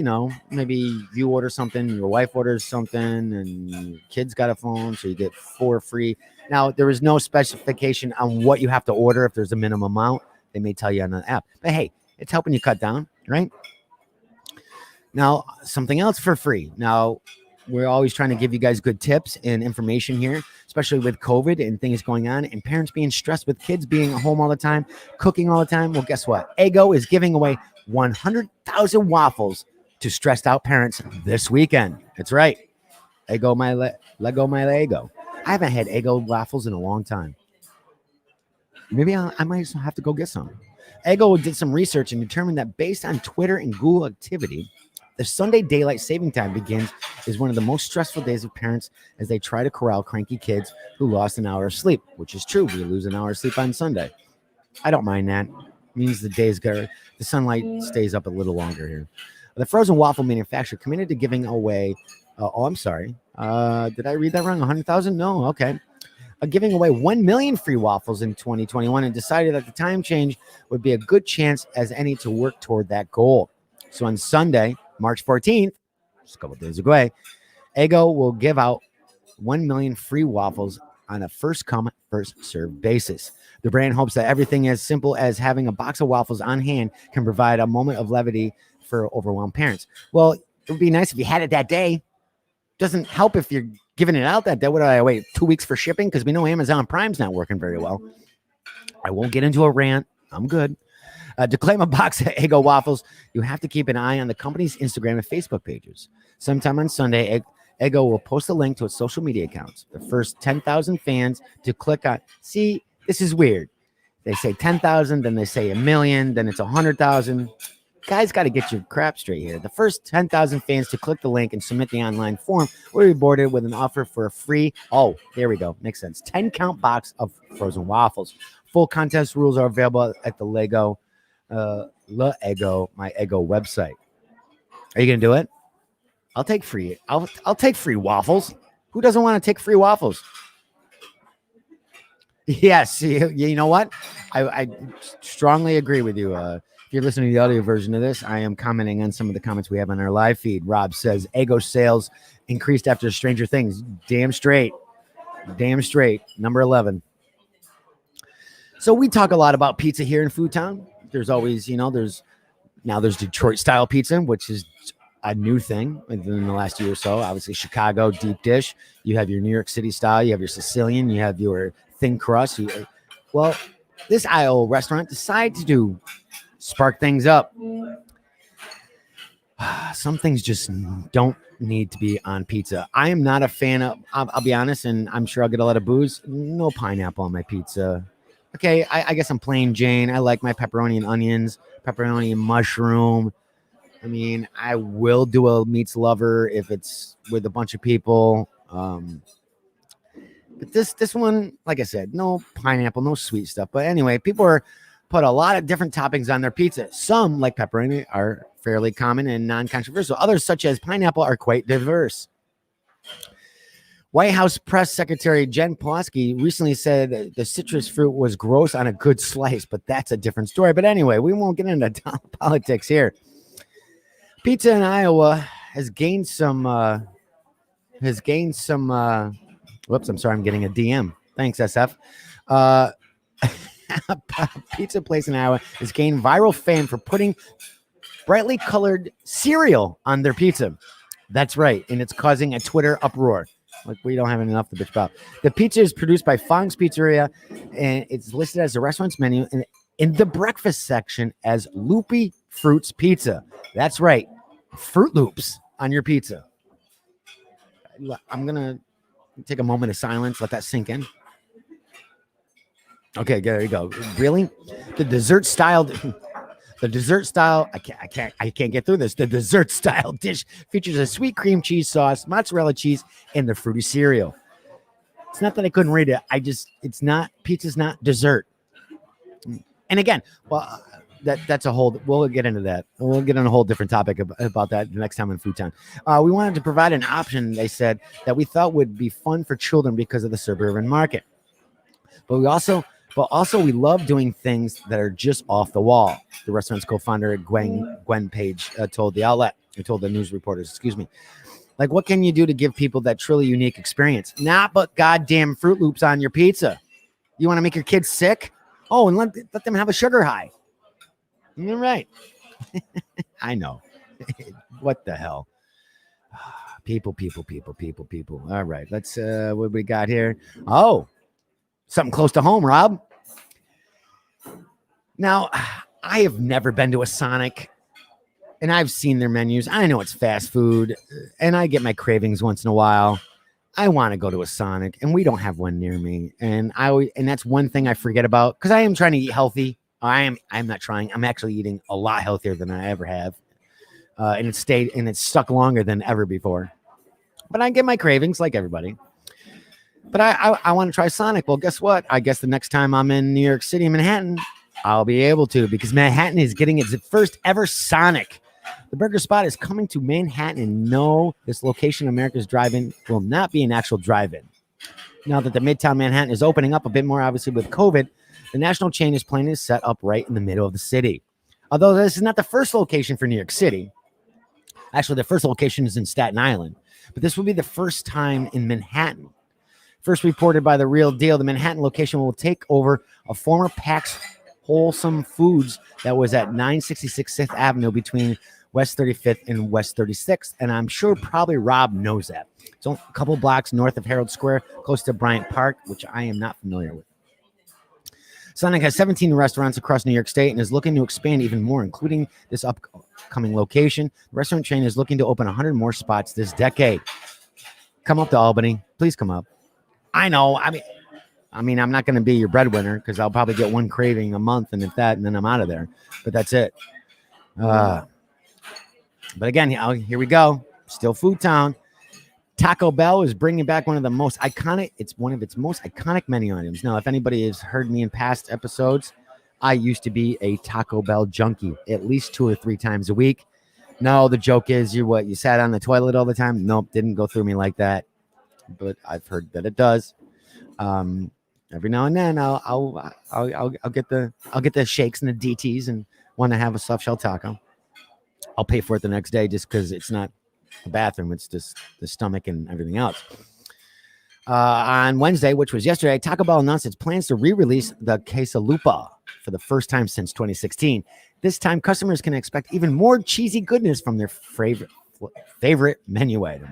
maybe you order something, your wife orders something, and your kids got a phone, so you get 4 free. Now, there is no specification on what you have to order. If there's a minimum amount, they may tell you on the app. But hey, it's helping you cut down, right? Now, something else for free. Now, we're always trying to give you guys good tips and information here, especially with COVID and things going on and parents being stressed with kids being at home all the time, cooking all the time. Well, guess what? Eggo is giving away 100,000 waffles to stressed out parents this weekend. That's right. Eggo my Lego my Lego. I haven't had Eggo waffles in a long time. Maybe I might have to go get some. Eggo did some research and determined that based on Twitter and Google activity, the Sunday daylight saving time is one of the most stressful days of parents as they try to corral cranky kids who lost an hour of sleep, which is true. We lose an hour of sleep on Sunday. I don't mind that. It means the sunlight stays up a little longer here. The frozen waffle manufacturer committed to giving away. I'm sorry. Did I read that wrong? 100,000? No. Okay. Giving away 1 million free waffles in 2021 and decided that the time change would be a good chance as any to work toward that goal. So on Sunday, March 14th, just a couple days away, Eggo will give out 1 million free waffles on a first-come, first-served basis. The brand hopes that everything as simple as having a box of waffles on hand can provide a moment of levity for overwhelmed parents. Well, it would be nice if you had it that day. Doesn't help if you're giving it out that day. What do I wait 2 weeks for shipping? Because we know Amazon Prime's not working very well. I won't get into a rant. I'm good. To claim a box of Eggo waffles, you have to keep an eye on the company's Instagram and Facebook pages. Sometime on Sunday, Eggo will post a link to its social media accounts. The first 10,000 fans to click on. See, this is weird. They say 10,000, then they say 1 million, then it's 100,000. Guys got to get your crap straight here. The first 10,000 fans to click the link and submit the online form will be rewarded with an offer for a free, there we go, makes sense, 10-count box of frozen waffles. Full contest rules are available at the my Eggo website. Are you going to do it? I'll take free. I'll take free waffles. Who doesn't want to take free waffles? Yes. You know what? I strongly agree with you. If you're listening to the audio version of this, I am commenting on some of the comments we have on our live feed. Rob says Eggo sales increased after Stranger Things. Damn straight. Number 11. So we talk a lot about pizza here in Food Town. There's always, there's Detroit style pizza, which is a new thing within the last year or so. Obviously, Chicago deep dish. You have your New York City style. You have your Sicilian. You have your thin crust. Well, this Iowa restaurant decided to spark things up. Some things just don't need to be on pizza. I am not a fan of, I'll be honest, and I'm sure I'll get a lot of boos. No pineapple on my pizza. Okay, I guess I'm plain Jane. I like my pepperoni and onions, pepperoni and mushroom. I mean, I will do a meats lover if it's with a bunch of people. But this one, like I said, no pineapple, no sweet stuff. But anyway, people put a lot of different toppings on their pizza. Some, like pepperoni, are fairly common and non-controversial. Others, such as pineapple, are quite diverse. White House Press Secretary Jen Psaki recently said the citrus fruit was gross on a good slice, but that's a different story. But anyway, we won't get into politics here. Pizza in Iowa has gained some. Whoops, I'm sorry, I'm getting a DM. Thanks, SF. Pizza place in Iowa has gained viral fame for putting brightly colored cereal on their pizza. That's right, and it's causing a Twitter uproar. Like, we don't have enough to bitch about. The pizza is produced by Fong's Pizzeria, and it's listed as the restaurant's menu and in the breakfast section as Loopy Fruits Pizza. That's right, Fruit Loops on your pizza. I'm gonna Take a moment of silence. Let that sink in. Okay, there you go. Really? The dessert style. The dessert style. I can't get through this. The dessert style dish features a sweet cream cheese sauce, mozzarella cheese, and the fruity cereal. It's not that I couldn't read it. It's not, pizza's not dessert. And again, well, that's a whole, we'll get into that. We'll get on a whole different topic about that the next time in Food Town. We wanted to provide an option, they said, that we thought would be fun for children because of the suburban market. But we love doing things that are just off the wall. The restaurant's co-founder, Gwen Page, told the outlet, told the news reporters, excuse me. Like, what can you do to give people that truly unique experience? Not but goddamn Fruit Loops on your pizza. You want to make your kids sick? Oh, and let them have a sugar high. You're right. I know. What the hell? People. All right, let's, what we got here? Oh, something close to home, Rob. Now, I have never been to a Sonic. And I've seen their menus. I know it's fast food, and I get my cravings once in a while. I want to go to a Sonic, and we don't have one near me. And that's one thing I forget about because I am trying to eat healthy. I'm not trying. I'm actually eating a lot healthier than I ever have, and it's stuck longer than ever before. But I get my cravings like everybody. But I want to try Sonic. Well, guess what? I guess the next time I'm in New York City, Manhattan, I'll be able to because Manhattan is getting its first ever Sonic. The burger spot is coming to Manhattan, and no, this location, America's Drive-In, will not be an actual drive-in. Now that the Midtown Manhattan is opening up a bit more, obviously, with COVID, the national chain is planning to set up right in the middle of the city. Although this is not the first location for New York City. Actually, the first location is in Staten Island, but this will be the first time in Manhattan. First reported by The Real Deal, the Manhattan location will take over a former PAX Wholesome Foods that was at 966 6th Avenue between West 35th and West 36th. And I'm sure probably Rob knows that. It's a couple blocks north of Herald Square, close to Bryant Park, which I am not familiar with. Sonic has 17 restaurants across New York State and is looking to expand even more, including this upcoming location. The restaurant chain is looking to open 100 more spots this decade. Come up to Albany. Please come up. I know. I mean, I'm not going to be your breadwinner because I'll probably get one craving a month, and and then I'm out of there. But that's it. But again, here we go. Still Food Town. Taco Bell is bringing back one of the most iconic. It's one of its most iconic menu items. Now, if anybody has heard me in past episodes, I used to be a Taco Bell junkie at least 2 or 3 times a week. No, the joke is you sat on the toilet all the time. Nope, didn't go through me like that. But I've heard that it does. Every now and then I'll get the shakes and the DTs and want to have a soft shell taco. I'll pay for it the next day just because it's not the bathroom, it's just the stomach and everything else. On Wednesday, which was yesterday, Taco Bell announced its plans to re-release the quesalupa for the first time since 2016. This time, customers can expect even more cheesy goodness from their favorite menu item.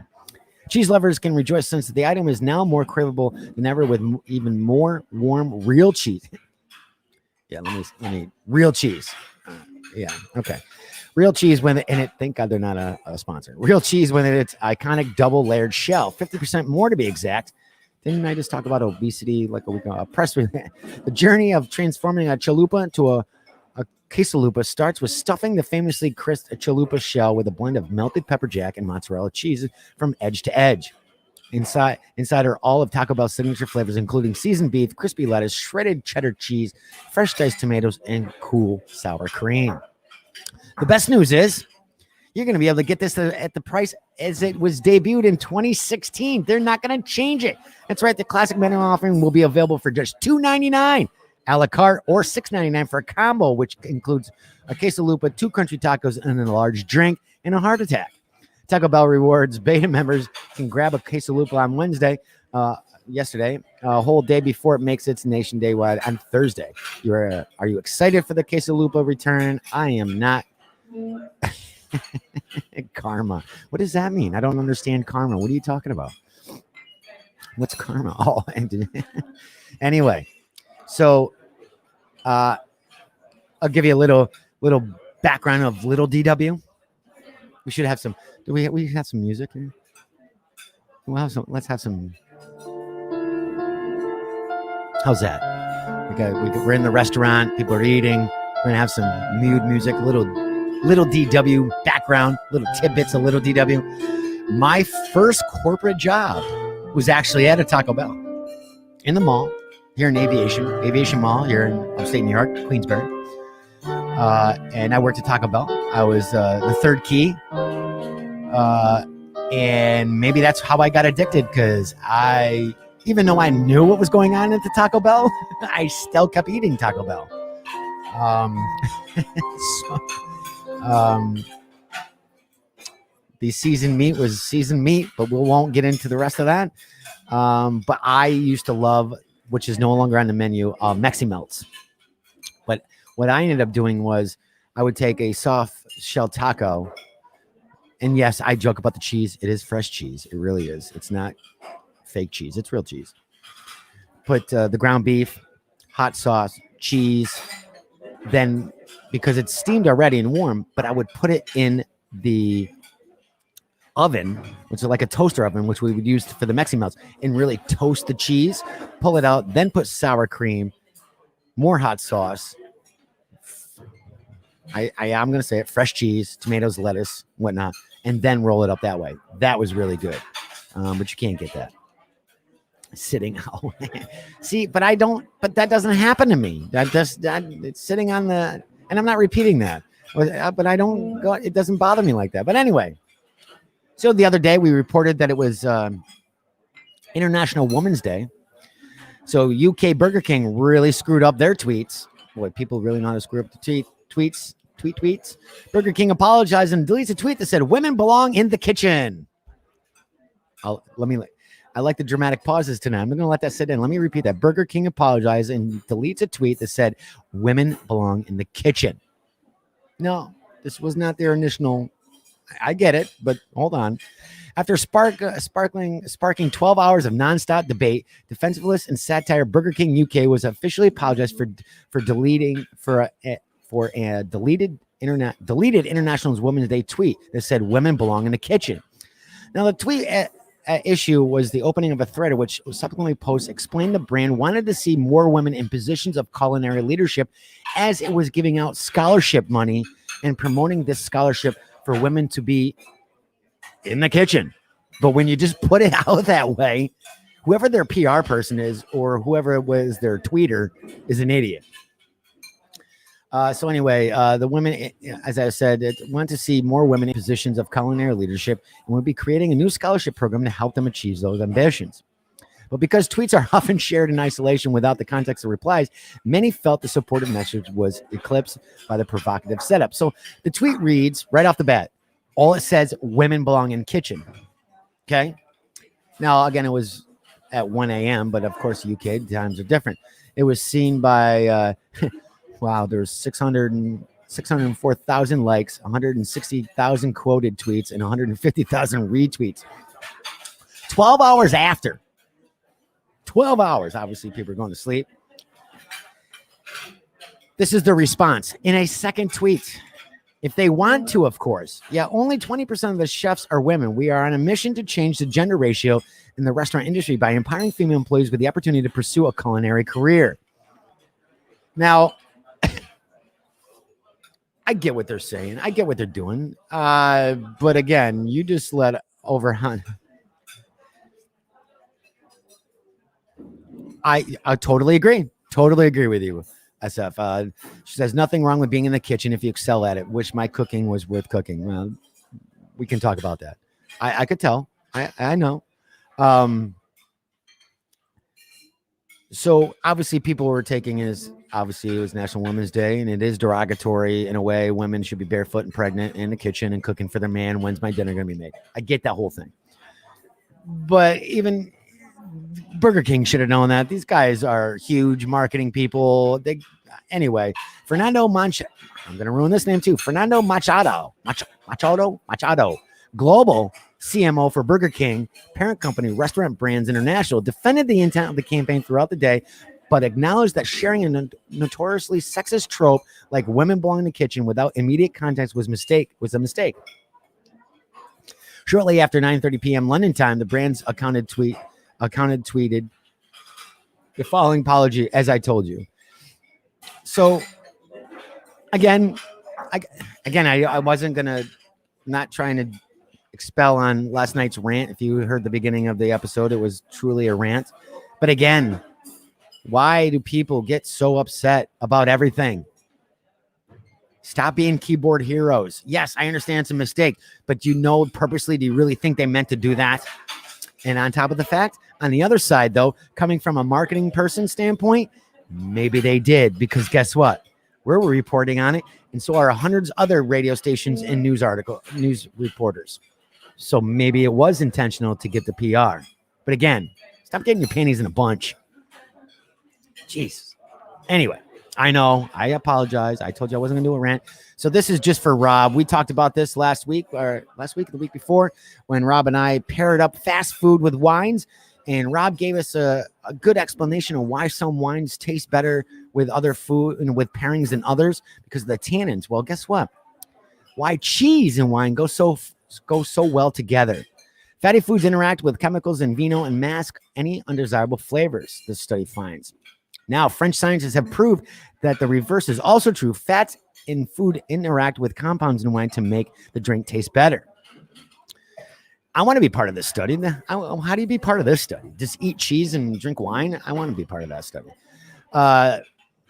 Cheese lovers can rejoice since the item is now more craveable than ever with even more warm real cheese. Yeah, let me real cheese. Yeah, okay. Real cheese thank God they're not a sponsor. Real cheese when it's iconic double layered shell, 50% more to be exact. Didn't I just talk about obesity like a week ago? The journey of transforming a chalupa into a quesalupa starts with stuffing the famously crisp chalupa shell with a blend of melted pepper jack and mozzarella cheese from edge to edge. Inside are all of Taco Bell's signature flavors, including seasoned beef, crispy lettuce, shredded cheddar cheese, fresh diced tomatoes, and cool sour cream. The best news is you're going to be able to get this at the price as it was debuted in 2016. They're not going to change it. That's right. The classic menu offering will be available for just $2.99 a la carte or $6.99 for a combo, which includes a quesalupa, 2 country tacos, and a large drink and a heart attack. Taco Bell Rewards beta members can grab a quesalupa on yesterday, a whole day before it makes its nation day wide on Thursday. Are you excited for the quesalupa return? I am not. Karma. What does that mean? I don't understand karma. What are you talking about? What's karma? Oh, anyway. So, I'll give you a little background of little DW. We should have some. Do we have some music here? We'll have some. Let's have some. How's that? We're in the restaurant. People are eating. We're gonna have some mood music, little DW background, little tidbits of little DW. My first corporate job was actually at a Taco Bell in the mall here in Aviation Mall here in upstate New York, Queensbury. And I worked at Taco Bell. I was the third key. And maybe that's how I got addicted, because even though I knew what was going on at the Taco Bell, I still kept eating Taco Bell. The seasoned meat was seasoned meat, but we won't get into the rest of that. But I used to love, which is no longer on the menu, Mexi Melts. But what I ended up doing was I would take a soft shell taco, and yes, I joke about the cheese. It is fresh cheese. It really is. It's not fake cheese. It's real cheese. Put the ground beef, hot sauce, cheese. Then, because it's steamed already and warm, but I would put it in the oven, which is like a toaster oven, which we would use for the Mexi Melts, and really toast the cheese, pull it out, then put sour cream, more hot sauce. I'm going to say it, fresh cheese, tomatoes, lettuce, whatnot, and then roll it up that way. That was really good. But you can't get that sitting out. See, but that doesn't happen to me. It's sitting on the, and I'm not repeating that, but it doesn't bother me like that. But anyway, so the other day we reported that it was International Women's Day. So UK Burger King really screwed up their tweets. Boy, people really know how to screw up the tweets. Burger King apologized and deletes a tweet that said, "Women belong in the kitchen." I like the dramatic pauses tonight. I'm going to let that sit in. Let me repeat that. Burger King apologized and deletes a tweet that said, "Women belong in the kitchen." No, this was not their initial. I get it, but hold on. After sparking 12 hours of nonstop debate, defensiveness, and satire, Burger King UK was officially apologized for deleting a deleted International Women's Day tweet that said "Women belong in the kitchen." Now, the tweet issue was the opening of a thread, which subsequently posts explained the brand wanted to see more women in positions of culinary leadership, as it was giving out scholarship money and promoting this scholarship for women to be in the kitchen. But when you just put it out that way, whoever their PR person is or whoever was their tweeter is an idiot. So anyway, the women, as I said, want to see more women in positions of culinary leadership, and will be creating a new scholarship program to help them achieve those ambitions. But because tweets are often shared in isolation without the context of replies, many felt the supportive message was eclipsed by the provocative setup. So the tweet reads right off the bat, all it says, "Women belong in kitchen." Okay. Now, again, it was at 1 a.m., but of course, UK times are different. It was seen by, wow, there's 604,000 likes, 160,000 quoted tweets, and 150,000 retweets. 12 hours after. 12 hours. Obviously, people are going to sleep. This is the response in a second tweet. If they want to, of course. Yeah, only 20% of the chefs are women. We are on a mission to change the gender ratio in the restaurant industry by empowering female employees with the opportunity to pursue a culinary career. Now, I get what they're saying. I get what they're doing. But again, you just let overhunt. I totally agree. Totally agree with you, SF. She says nothing wrong with being in the kitchen if you excel at it. Wish my cooking was worth cooking. Well, we can talk about that. I could tell. I know. So obviously people were taking it as obviously it was National Women's Day, and it is derogatory in a way. Women should be barefoot and pregnant in the kitchen and cooking for their man. When's my dinner going to be made? I get that whole thing. But even Burger King should have known that. These guys are huge marketing people. Anyway, Fernando Machado. I'm going to ruin this name too. Fernando Machado, global CMO for Burger King, parent company Restaurant Brands International, defended the intent of the campaign throughout the day, but acknowledged that sharing a notoriously sexist trope like "women belong in the kitchen" without immediate context was a mistake. Shortly after 9:30 p.m. London time, the brand's account tweeted, The following apology, as I told you. So, again, I wasn't gonna, not trying to expel on last night's rant. If you heard the beginning of the episode, it was truly a rant. But again, why do people get so upset about everything? Stop being keyboard heroes. Yes, I understand it's a mistake, but purposely, do you really think they meant to do that? And on top of the fact, on the other side, though, coming from a marketing person standpoint, maybe they did, because guess what? We're reporting on it, and so are hundreds of other radio stations and news reporters. So maybe it was intentional to get the PR. But again, stop getting your panties in a bunch. Jeez. Anyway, I know. I apologize. I told you I wasn't going to do a rant. So this is just for Rob. We talked about this last week or the week before, when Rob and I paired up fast food with wines. And Rob gave us a good explanation of why some wines taste better with other food and with pairings than others, because of the tannins. Well, guess what? Why cheese and wine go so well together. Fatty foods interact with chemicals in vino and mask any undesirable flavors, this study finds. Now, French scientists have proved that the reverse is also true. Fats in food interact with compounds in wine to make the drink taste better. I want to be part of this study. How do you be part of this study? Just eat cheese and drink wine? I want to be part of that study.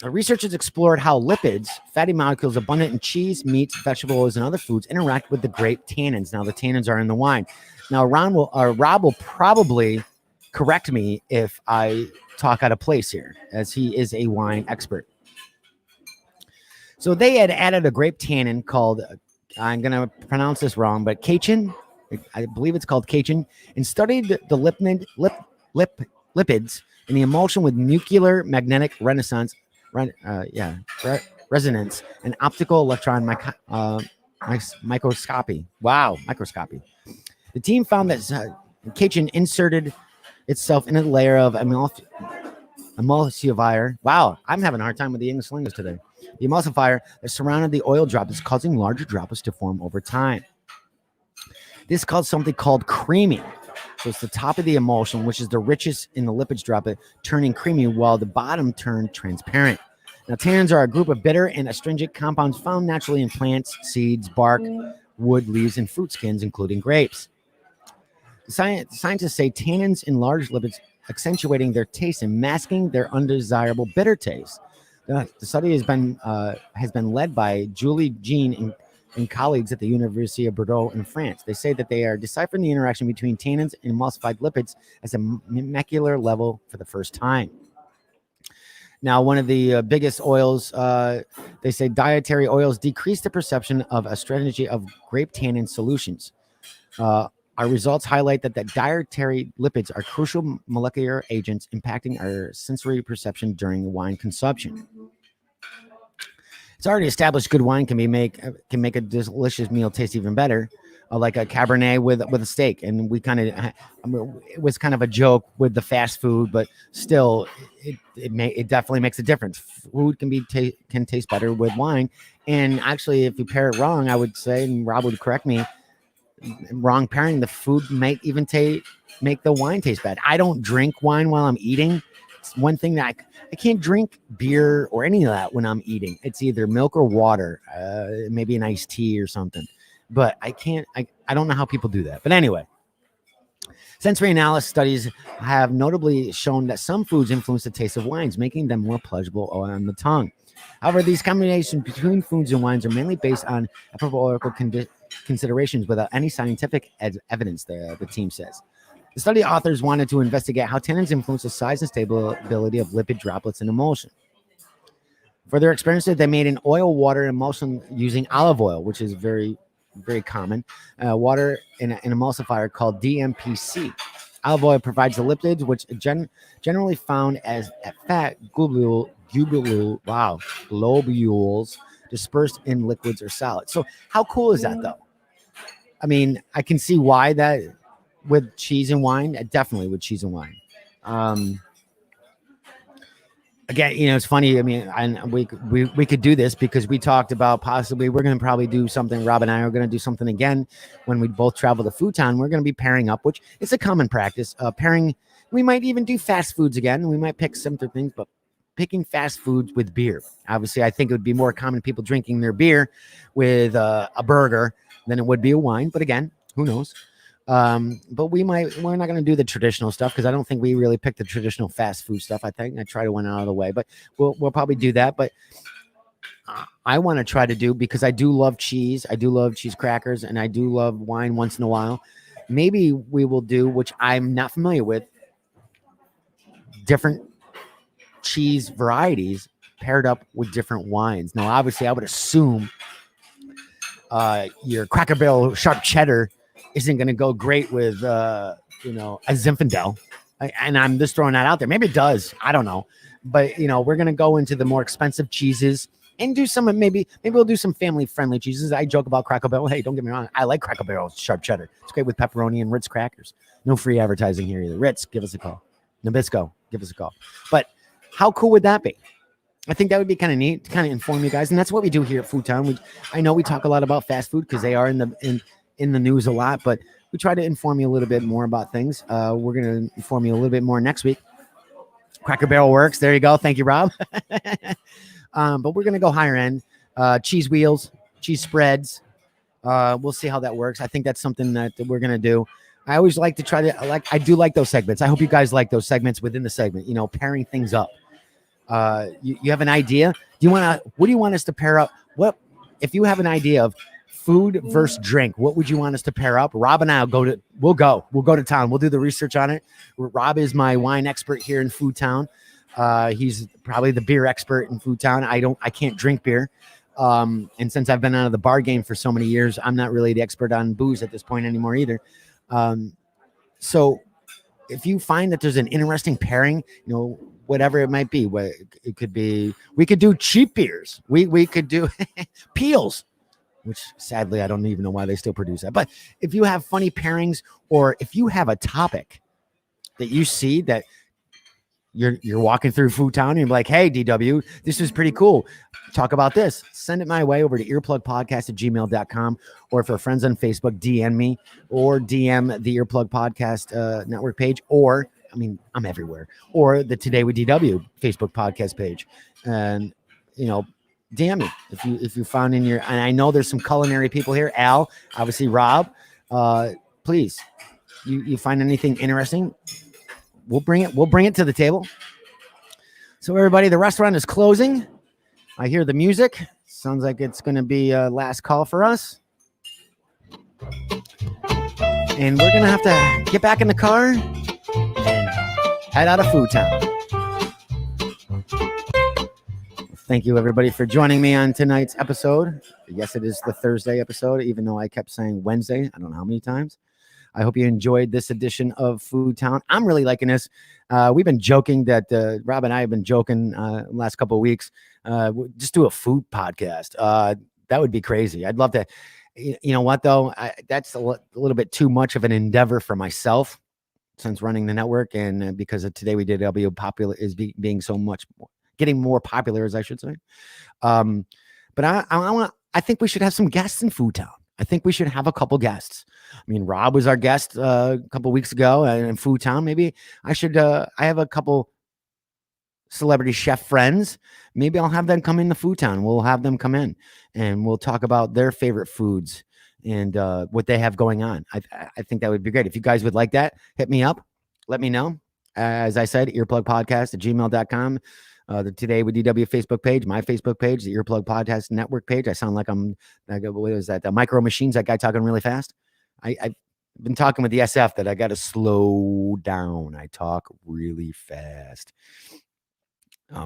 Researchers explored how lipids, fatty molecules abundant in cheese, meats, vegetables, and other foods interact with the grape tannins. Now, the tannins are in the wine. Now, Rob will probably correct me if I talk out of place here, as he is a wine expert. So they had added a grape tannin called, I'm going to pronounce this wrong, but caichin. I believe it's called caichin, and studied the lipids in the emulsion with nuclear magnetic resonance and optical electron microscopy. Wow, microscopy. The team found that caichin inserted itself in a layer of emulsifier. Wow, I'm having a hard time with the English language today. The emulsifier that surrounded the oil droplets, causing larger droplets to form over time. This caused something called creaming. So it's the top of the emulsion, which is the richest in the lipids droplet, turning creamy, while the bottom turned transparent. Now, tannins are a group of bitter and astringent compounds found naturally in plants, seeds, bark, wood, leaves, and fruit skins, including grapes. Scientists say tannins enlarge lipids, accentuating their taste and masking their undesirable bitter taste. The study has been led by Julie Jean and colleagues at the University of Bordeaux in France. They say that they are deciphering the interaction between tannins and emulsified lipids at a molecular level for the first time. Now, one of the biggest oils, they say dietary oils decrease the perception of a strategy of grape tannin solutions. Our results highlight that the dietary lipids are crucial molecular agents impacting our sensory perception during wine consumption. It's already established good wine can make a delicious meal taste even better, like a Cabernet with a steak. And it was kind of a joke with the fast food, but still, it definitely makes a difference. Food can taste better with wine. And actually, if you pair it wrong, I would say, and Rob would correct me, wrong pairing, the food might even make the wine taste bad. I don't drink wine while I'm eating. It's one thing that I can't drink beer or any of that when I'm eating. It's either milk or water, maybe an iced tea or something. But I don't know how people do that. But anyway, sensory analysis studies have notably shown that some foods influence the taste of wines, making them more pleasurable on the tongue. However, these combinations between foods and wines are mainly based on epidemiological considerations without any scientific evidence, the team says. The study authors wanted to investigate how tannins influence the size and stability of lipid droplets in emulsion. For their experiences, they made an oil-water emulsion using olive oil, which is very, very common. Water in an emulsifier called DMPC. Olive oil provides the lipids, which generally found as fat globules dispersed in liquids or solids. So how cool is that, though? I mean, I can see why that with cheese and wine, definitely with cheese and wine. again, it's funny. I mean, and we could do this because we talked about possibly we're going to probably do something. Rob and I are going to do something again when we both travel to Food Town. We're going to be pairing up, which is a common practice. Pairing. We might even do fast foods again. We might pick some things, but picking fast foods with beer. Obviously, I think it would be more common people drinking their beer with a burger than it would be a wine. But again, who knows? But we're not going to do the traditional stuff because I don't think we really pick the traditional fast food stuff. I think I try to win out of the way, but we'll probably do that. But I want to try to do, because I do love cheese. I do love cheese crackers, and I do love wine once in a while. Maybe we will do, which I'm not familiar with, different cheese varieties paired up with different wines. Now, obviously, I would assume your Cracker Barrel sharp cheddar isn't going to go great with, a Zinfandel. And I'm just throwing that out there. Maybe it does. I don't know. But, we're going to go into the more expensive cheeses and do some, maybe we'll do some family-friendly cheeses. I joke about Cracker Barrel. Hey, don't get me wrong. I like Cracker Barrel sharp cheddar. It's great with pepperoni and Ritz crackers. No free advertising here either. Ritz, give us a call. Nabisco, give us a call. But how cool would that be? I think that would be kind of neat to kind of inform you guys. And that's what we do here at Food Town. I know we talk a lot about fast food because they are in the news a lot, but we try to inform you a little bit more about things. We're going to inform you a little bit more next week. Cracker Barrel works. There you go. Thank you, Rob. But we're going to go higher end. Cheese wheels, cheese spreads. We'll see how that works. I think that's something that we're going to do. I always like to try to I do like those segments. I hope you guys like those segments within the segment, pairing things up. You have an idea? What do you want us to pair up? What, if you have an idea of food versus drink, what would you want us to pair up? Rob and I we'll go to town. We'll do the research on it. Rob is my wine expert here in Food Town. He's probably the beer expert in Food Town. I can't drink beer. And since I've been out of the bar game for so many years, I'm not really the expert on booze at this point anymore either. So if you find that there's an interesting pairing, whatever it might be, it could be, we could do cheap beers. We could do peels, which sadly, I don't even know why they still produce that. But if you have funny pairings, or if you have a topic that you see that you're walking through Food Town and you're like, hey, DW, this is pretty cool. Talk about this. Send it my way over to earplugpodcast@gmail.com. Or if our friends on Facebook, DM me or DM the Earplug Podcast network page. Or, I'm everywhere. Or the Today with DW Facebook podcast page. And, DM me if you found in and I know there's some culinary people here. Al, obviously Rob. Please, you find anything interesting? We'll bring it to the table. So everybody, the restaurant is closing. I hear the music. Sounds like it's going to be a last call for us. And we're going to have to get back in the car and head out of Food Town. Thank you, everybody, for joining me on tonight's episode. Yes, it is the Thursday episode, even though I kept saying Wednesday. I don't know how many times. I hope you enjoyed this edition of Food Town. I'm really liking this. We've been joking that Rob and I have been joking the last couple of weeks. Just do a food podcast. That would be crazy. I'd love to. You know what, though? That's a little bit too much of an endeavor for myself since running the network, and because of Today We Did W popular is being so much more, getting more popular, as I should say. But I think we should have some guests in Food Town. I think we should have a couple guests. Rob was our guest a couple weeks ago in Food Town. Maybe I should. I have a couple celebrity chef friends. Maybe I'll have them come into Food Town. We'll have them come in and we'll talk about their favorite foods and what they have going on. I think that would be great. If you guys would like that, hit me up. Let me know. As I said, earplugpodcast@gmail.com. The Today with DW Facebook page, my Facebook page, the Earplug Podcast Network page. I sound like what is that? The Micro Machines, that guy talking really fast. I've been talking with the SF that I got to slow down. I talk really fast.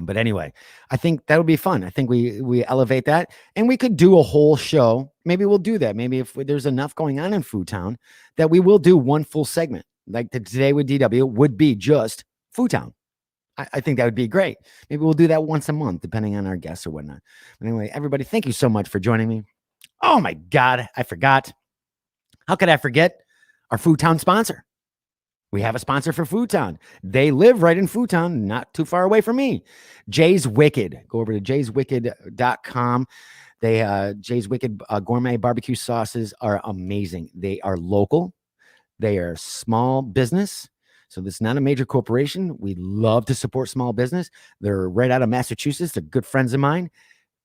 But anyway, I think that would be fun. I think we elevate that, and we could do a whole show. Maybe we'll do that. Maybe if there's enough going on in Food Town, that we will do one full segment. Like the Today with DW would be just Food Town. I think that would be great. Maybe we'll do that once a month, depending on our guests or whatnot. But anyway, everybody, thank you so much for joining me. Oh my God, I forgot. How could I forget our Food Town sponsor? We have a sponsor for Food Town. They live right in Food Town, not too far away from me. Jay's Wicked. Go over to jayswicked.com. Jay's Wicked gourmet barbecue sauces are amazing. They are local. They are small business. So this is not a major corporation. We love to support small business. They're right out of Massachusetts. They're good friends of mine.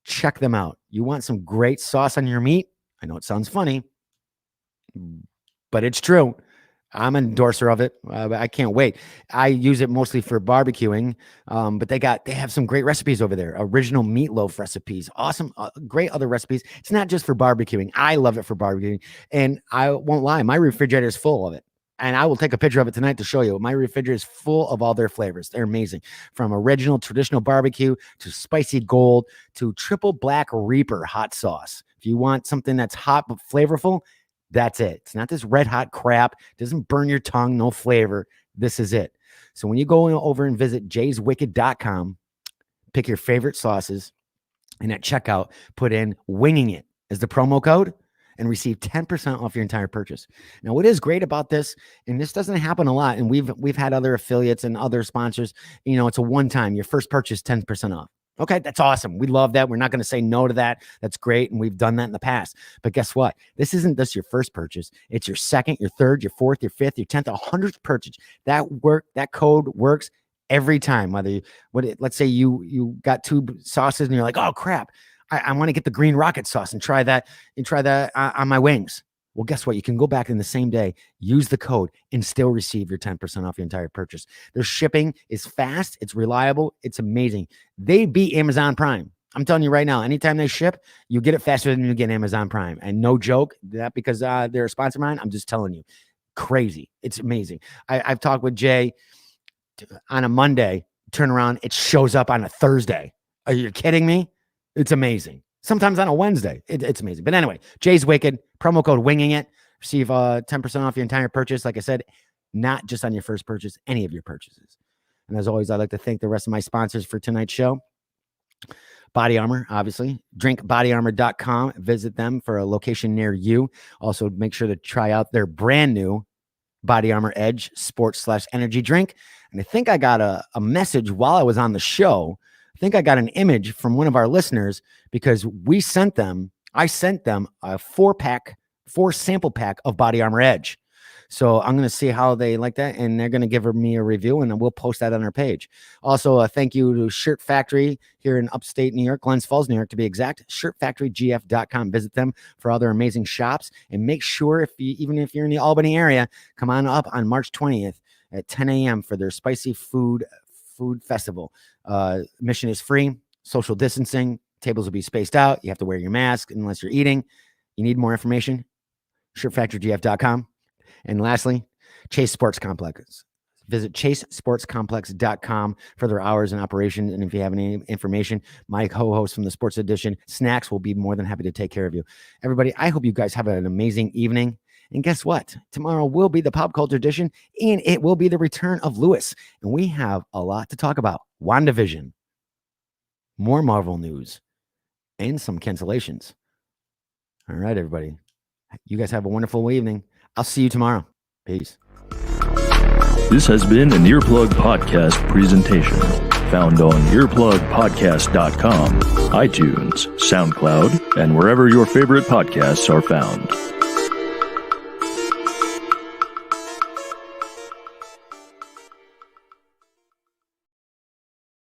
Check them out. You want some great sauce on your meat? I know it sounds funny, but it's true. I'm an endorser of it. I can't wait. I use it mostly for barbecuing, but they have some great recipes over there. Original meatloaf recipes, awesome, great other recipes. It's not just for barbecuing. I love it for barbecuing, and I won't lie, my refrigerator is full of it. And I will take a picture of it tonight to show you. My refrigerator is full of all their flavors. They're amazing. From original traditional barbecue to spicy gold to triple black reaper hot sauce. If you want something that's hot but flavorful, that's it. It's not this red hot crap. It doesn't burn your tongue, no flavor. This is it. So when you go over and visit jayswicked.com, pick your favorite sauces, and at checkout, put in Winging It as the promo code and receive 10% off your entire purchase. Now, what is great about this, and this doesn't happen a lot, and we've had other affiliates and other sponsors, it's a one-time, your first purchase, 10% off. Okay, that's awesome. We love that. We're not going to say no to that. That's great. And we've done that in the past. But guess what? This isn't just your first purchase. It's your second, your third, your fourth, your fifth, your 10th, 100th purchase. That code works every time. Let's say you got 2 sauces and you're like, oh crap, I want to get the green rocket sauce and try that on my wings. Well, guess what? You can go back in the same day, use the code, and still receive your 10% off your entire purchase. Their shipping is fast. It's reliable. It's amazing. They beat Amazon Prime. I'm telling you right now, anytime they ship, you get it faster than you get Amazon Prime. And no joke, that because they're a sponsor of mine, I'm just telling you. Crazy. It's amazing. I've talked with Jay on a Monday, turn around, it shows up on a Thursday. Are you kidding me? It's amazing. Sometimes on a Wednesday. It's amazing. But anyway, Jay's Wicked, promo code Winging It. Receive 10% off your entire purchase. Like I said, not just on your first purchase, any of your purchases. And as always, I'd like to thank the rest of my sponsors for tonight's show. Body Armor, obviously. DrinkBodyArmor.com. Visit them for a location near you. Also, make sure to try out their brand new Body Armor Edge Sports/Energy Drink. And I think I got a message while I was on the show. I think I got an image from one of our listeners because I sent them a 4 sample pack of Body Armor Edge. So I'm going to see how they like that, and they're going to give me a review, and then we'll post that on our page. Also, a thank you to Shirt Factory here in upstate New York, Glens Falls, New York to be exact, shirtfactorygf.com. Visit them for other amazing shops, and make sure even if you're in the Albany area, come on up on March 20th at 10 a.m. for their spicy food festival. Admission is free, social distancing, tables will be spaced out. You have to wear your mask unless you're eating. You need more information, shirtfactorygf.com. And lastly, Chase Sports Complex. Visit chasesportscomplex.com for their hours in operation. And if you have any information, my co-host from the Sports Edition, Snacks, will be more than happy to take care of you. Everybody, I hope you guys have an amazing evening. And guess what? Tomorrow will be the Pop Culture Edition, and it will be the return of Lewis. And we have a lot to talk about. WandaVision, more Marvel news, and some cancellations. All right, everybody. You guys have a wonderful evening. I'll see you tomorrow. Peace. This has been an Earplug Podcast presentation. Found on earplugpodcast.com, iTunes, SoundCloud, and wherever your favorite podcasts are found.